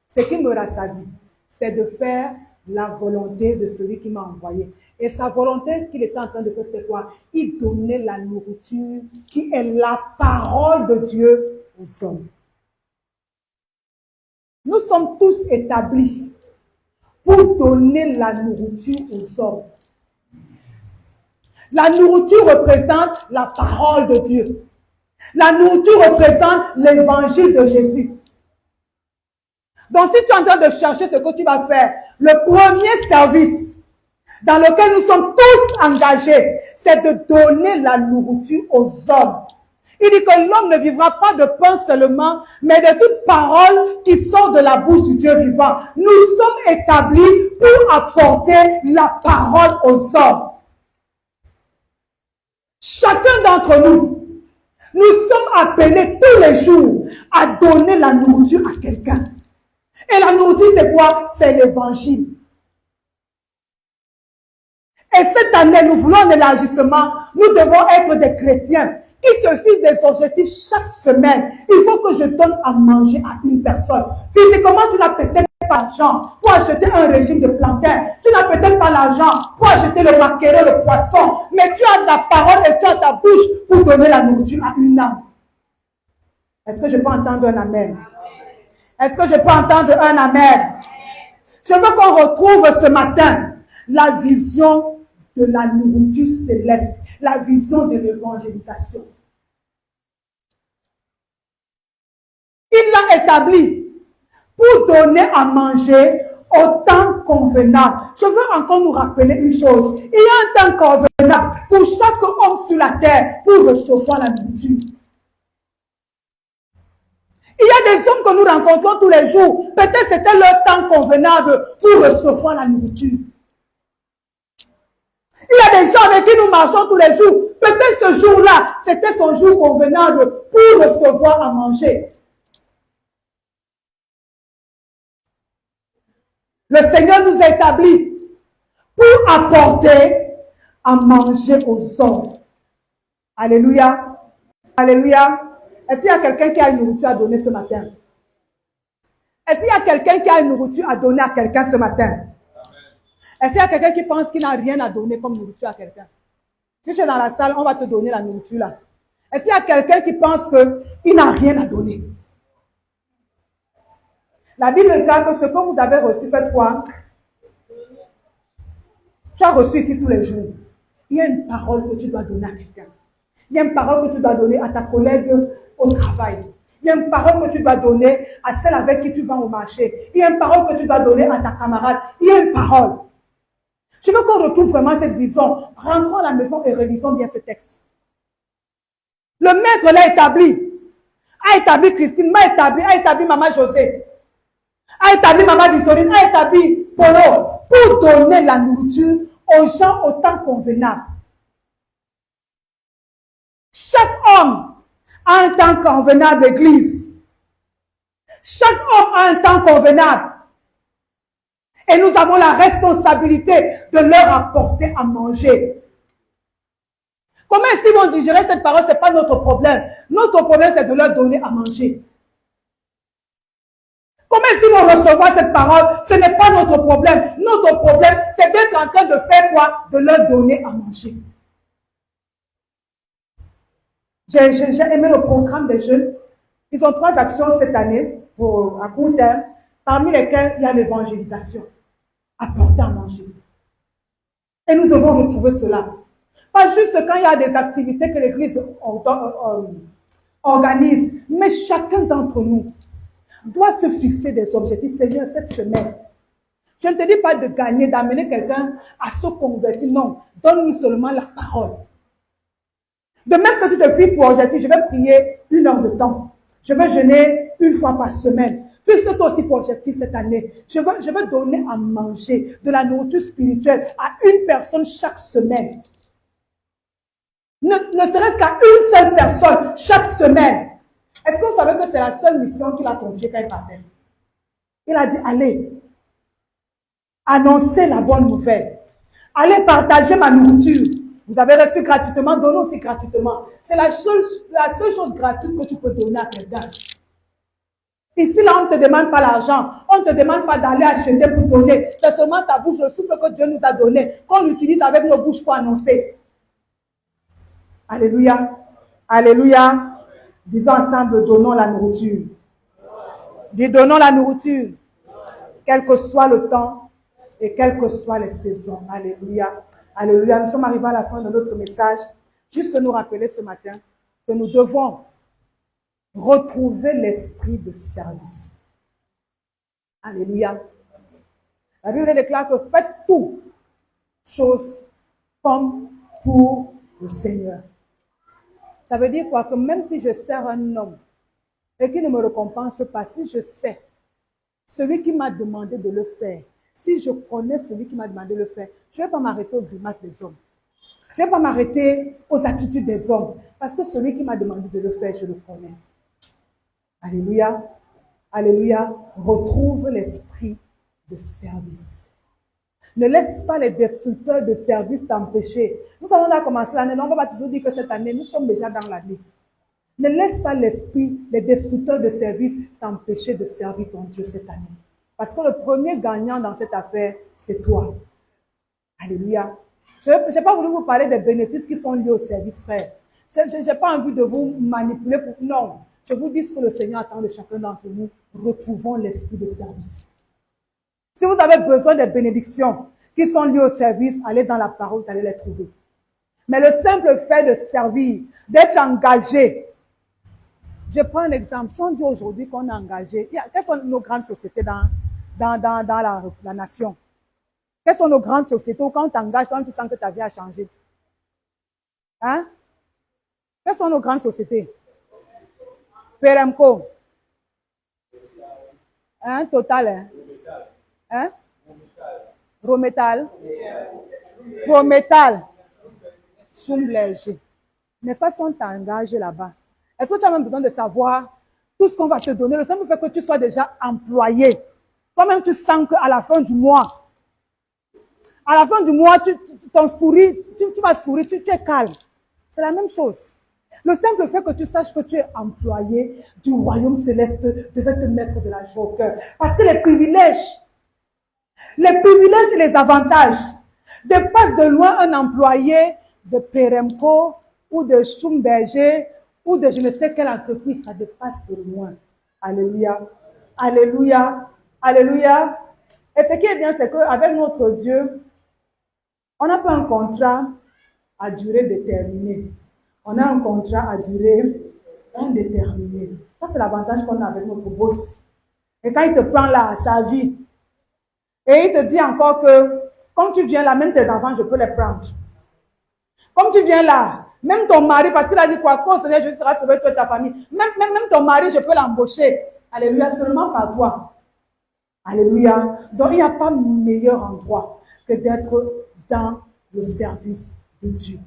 ce qui me rassasie, c'est de faire la volonté de celui qui m'a envoyé. Et sa volonté qu'il était en train de faire, c'était quoi? Il donnait la nourriture qui est la parole de Dieu aux hommes. Nous sommes tous établis pour donner la nourriture aux hommes. La nourriture représente la parole de Dieu. La nourriture représente l'évangile de Jésus. Donc, si tu es en train de chercher ce que tu vas faire, le premier service dans lequel nous sommes tous engagés, c'est de donner la nourriture aux hommes. Il dit que l'homme ne vivra pas de pain seulement, mais de toute parole qui sort de la bouche du Dieu vivant. Nous sommes établis pour apporter la parole aux hommes. Chacun d'entre nous, nous sommes appelés tous les jours à donner la nourriture à quelqu'un. Et la nourriture, c'est quoi? C'est l'évangile. Et cette année, nous voulons un élargissement. Nous devons être des chrétiens qui se fixent des objectifs chaque semaine. Il faut que je donne à manger à une personne. Physiquement, tu n'as peut-être pas l'argent pour acheter un régime de plantain. Tu n'as peut-être pas l'argent pour acheter le maquereau, le poisson. Mais tu as la parole et tu as ta bouche pour donner la nourriture à une âme. Est-ce que je peux entendre un amen? Est-ce que je peux entendre un amen? Je veux qu'on retrouve ce matin la vision de la nourriture céleste, la vision de l'évangélisation. Il l'a établi pour donner à manger au temps convenable. Je veux encore nous rappeler une chose. Il y a un temps convenable pour chaque homme sur la terre pour recevoir la nourriture. Il y a des hommes que nous rencontrons tous les jours. Peut-être c'était leur temps convenable pour recevoir la nourriture. Il y a des gens avec qui nous marchons tous les jours. Peut-être ce jour-là, c'était son jour convenable pour recevoir à manger. Le Seigneur nous a établis pour apporter à manger aux hommes. Alléluia. Alléluia. Est-ce qu'il y a quelqu'un qui a une nourriture à donner ce matin? Est-ce qu'il y a quelqu'un qui a une nourriture à donner à quelqu'un ce matin? Est-ce qu'il y a quelqu'un qui pense qu'il n'a rien à donner comme nourriture à quelqu'un? Si tu es dans la salle, on va te donner la nourriture là. Est-ce qu'il y a quelqu'un qui pense qu'il n'a rien à donner? La Bible dit que ce que vous avez reçu, faites quoi? Tu as reçu ici tous les jours. Il y a une parole que tu dois donner à quelqu'un. Il y a une parole que tu dois donner à ta collègue au travail. Il y a une parole que tu dois donner à celle avec qui tu vas au marché. Il y a une parole que tu dois donner à ta camarade. Il y a une parole. Je veux qu'on retrouve vraiment cette vision. Rentrons à la maison et révisons bien ce texte. Le maître l'a établi. A établi Christine, a établi Maman José. A établi Maman Victorine, a établi Polo. Pour donner la nourriture aux gens au temps convenable. Chaque homme a un temps convenable d'église. Chaque homme a un temps convenable. Et nous avons la responsabilité de leur apporter à manger. Comment est-ce qu'ils vont digérer cette parole? Ce n'est pas notre problème. Notre problème, c'est de leur donner à manger. Comment est-ce qu'ils vont recevoir cette parole? Ce n'est pas notre problème. Notre problème, c'est d'être en train de faire quoi? De leur donner à manger. J'ai aimé le programme des jeunes. Ils ont 3 actions cette année à court terme, parmi lesquelles il y a l'évangélisation. Apporter à manger. Et nous devons retrouver cela. Pas juste quand il y a des activités que l'Église organise, mais chacun d'entre nous doit se fixer des objectifs. Seigneur, cette semaine, Je ne te dis pas de gagner, d'amener quelqu'un à se convertir. Non, donne-lui seulement la parole. De même que tu te fixes pour objectif, je vais prier 1 heure de temps. Je vais jeûner 1 fois par semaine. Fixe-toi aussi pour objectif cette année. Je vais donner à manger de la nourriture spirituelle à une personne chaque semaine. Ne serait-ce qu'à une seule personne chaque semaine. Est-ce que vous savez que c'est la seule mission qu'il a confiée quand il partait? Il a dit, allez, annoncez la bonne nouvelle. Allez partager ma nourriture. Vous avez reçu gratuitement, donnez aussi gratuitement. C'est la seule chose gratuite que tu peux donner à quelqu'un. Ici, là, on ne te demande pas l'argent. On ne te demande pas d'aller acheter pour donner. C'est seulement ta bouche, le souffle que Dieu nous a donné, qu'on utilise avec nos bouches pour annoncer. Alléluia. Alléluia. Disons ensemble, donnons la nourriture. Dis, donnons la nourriture. Quel que soit le temps et quelles que soient les saisons. Alléluia. Alléluia. Nous sommes arrivés à la fin de notre message. Juste nous rappeler ce matin que nous devons retrouver l'esprit de service. Alléluia. La Bible déclare que faites tout chose comme pour le Seigneur. Ça veut dire quoi? Que même si je sers un homme et qu'il ne me récompense pas, si je sais celui qui m'a demandé de le faire, si je connais celui qui m'a demandé de le faire, je ne vais pas m'arrêter aux grimaces des hommes. Je ne vais pas m'arrêter aux attitudes des hommes. Parce que celui qui m'a demandé de le faire, je le connais. Alléluia. Alléluia. Retrouve l'esprit de service. Ne laisse pas les destructeurs de service t'empêcher. Nous savons, on a commencé l'année, on ne va pas toujours dire que cette année, nous sommes déjà dans l'année. Ne laisse pas l'esprit, les destructeurs de service t'empêcher de servir ton Dieu cette année. Parce que le premier gagnant dans cette affaire, c'est toi. Alléluia. Je n'ai pas voulu vous parler des bénéfices qui sont liés au service, frère. Je n'ai pas envie de vous manipuler. Non. Je vous dis ce que le Seigneur attend de chacun d'entre nous. Retrouvons l'esprit de service. Si vous avez besoin des bénédictions qui sont liées au service, allez dans la parole, vous allez les trouver. Mais le simple fait de servir, d'être engagé. Je prends un exemple. Si on dit aujourd'hui qu'on est engagé, quelles sont nos grandes sociétés dans la nation? Quelles sont nos grandes sociétés où quand on t'engage, quand tu sens que ta vie a changé? Hein? Quelles sont nos grandes sociétés? Peremco. Hein? Total. Hein? Hein? Rometal. Rometal. Soumblège. N'est-ce pas si on t'engage là-bas? Est-ce que tu as même besoin de savoir tout ce qu'on va te donner? Le simple fait que tu sois déjà employé. Toi-même, tu sens qu'à la fin du mois, ton sourire, tu vas sourire, tu es calme. C'est la même chose. Le simple fait que tu saches que tu es employé du royaume céleste devait te mettre de la joie au cœur. Parce que les privilèges et les avantages dépassent de loin un employé de Peremco ou de Schumberger ou de je ne sais quelle entreprise. Ça dépasse de loin. Alléluia. Alléluia. Alléluia. Et ce qui est bien, c'est qu'avec notre Dieu, on n'a pas un contrat à durée déterminée. On a un contrat à durée indéterminée. Ça, c'est l'avantage qu'on a avec notre boss. Et quand il te prend là, sa vie, et il te dit encore que, comme tu viens là, même tes enfants, je peux les prendre. Comme tu viens là, même ton mari, parce qu'il a dit quoi, quand Seigneur Jésus sera sauvé, toi et ta famille, même ton mari, je peux l'embaucher. Alléluia, seulement par toi. Alléluia. Donc, il n'y a pas meilleur endroit que d'être dans le service de Dieu.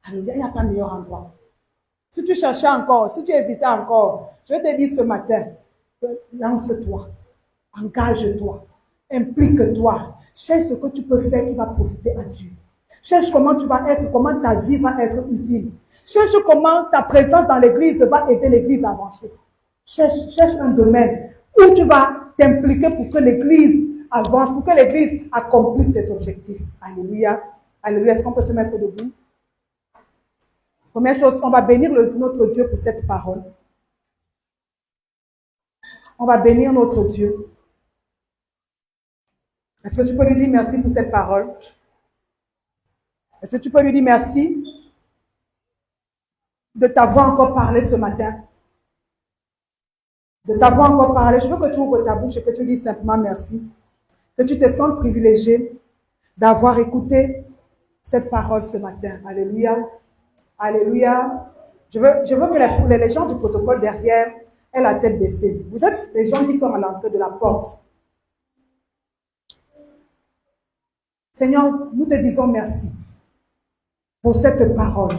Alléluia, il n'y a pas meilleur endroit. Si tu cherchais encore, si tu hésitais encore, je te dis ce matin, lance-toi, engage-toi, implique-toi, cherche ce que tu peux faire qui va profiter à Dieu. Cherche comment tu vas être, comment ta vie va être utile. Cherche comment ta présence dans l'église va aider l'église à avancer. Cherche un domaine où tu vas t'impliquer pour que l'église avance, pour que l'église accomplisse ses objectifs. Alléluia. Alléluia. Est-ce qu'on peut se mettre debout? Première chose, on va bénir notre Dieu pour cette parole. On va bénir notre Dieu. Est-ce que tu peux lui dire merci pour cette parole? Est-ce que tu peux lui dire merci de t'avoir encore parlé ce matin? De t'avoir encore parlé. Je veux que tu ouvres ta bouche et que tu dises simplement merci. que tu te sens privilégié d'avoir écouté cette parole ce matin. Alléluia. Alléluia. Je veux que les gens du protocole derrière aient la tête baissée. Vous êtes les gens qui sont à l'entrée de la porte. Seigneur, nous te disons merci pour cette parole.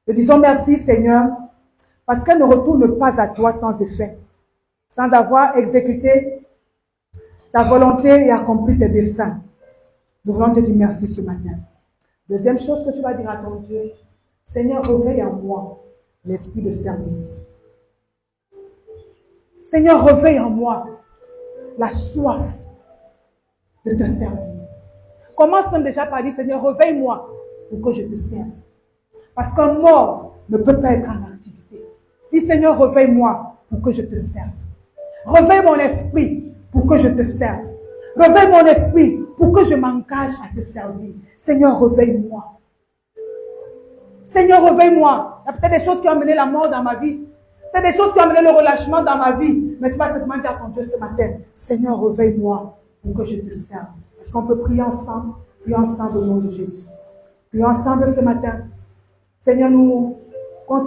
Te disons merci, Seigneur, parce qu'elle ne retourne pas à toi sans effet, sans avoir exécuté ta volonté et accompli tes desseins. Nous voulons te dire merci ce matin. Deuxième chose que tu vas dire à ton Dieu, Seigneur, réveille en moi l'esprit de service. Seigneur, réveille en moi la soif de te servir. Commence déjà par dire, Seigneur, réveille-moi pour que je te serve. Parce qu'un mort ne peut pas être en activité. Dis, Seigneur, réveille-moi pour que je te serve. Réveille mon esprit pour que je te serve. Réveille mon esprit pour que je m'engage à te servir. Seigneur, réveille-moi. Seigneur, réveille-moi. Il y a peut-être des choses qui ont amené la mort dans ma vie. Peut-être des choses qui ont amené le relâchement dans ma vie. Mais tu vas simplement dire à ton Dieu ce matin, Seigneur, réveille-moi pour que je te serve. Est-ce qu'on peut prier ensemble? Prier ensemble au nom de Jésus. Prions ensemble ce matin. Seigneur, nous continuons.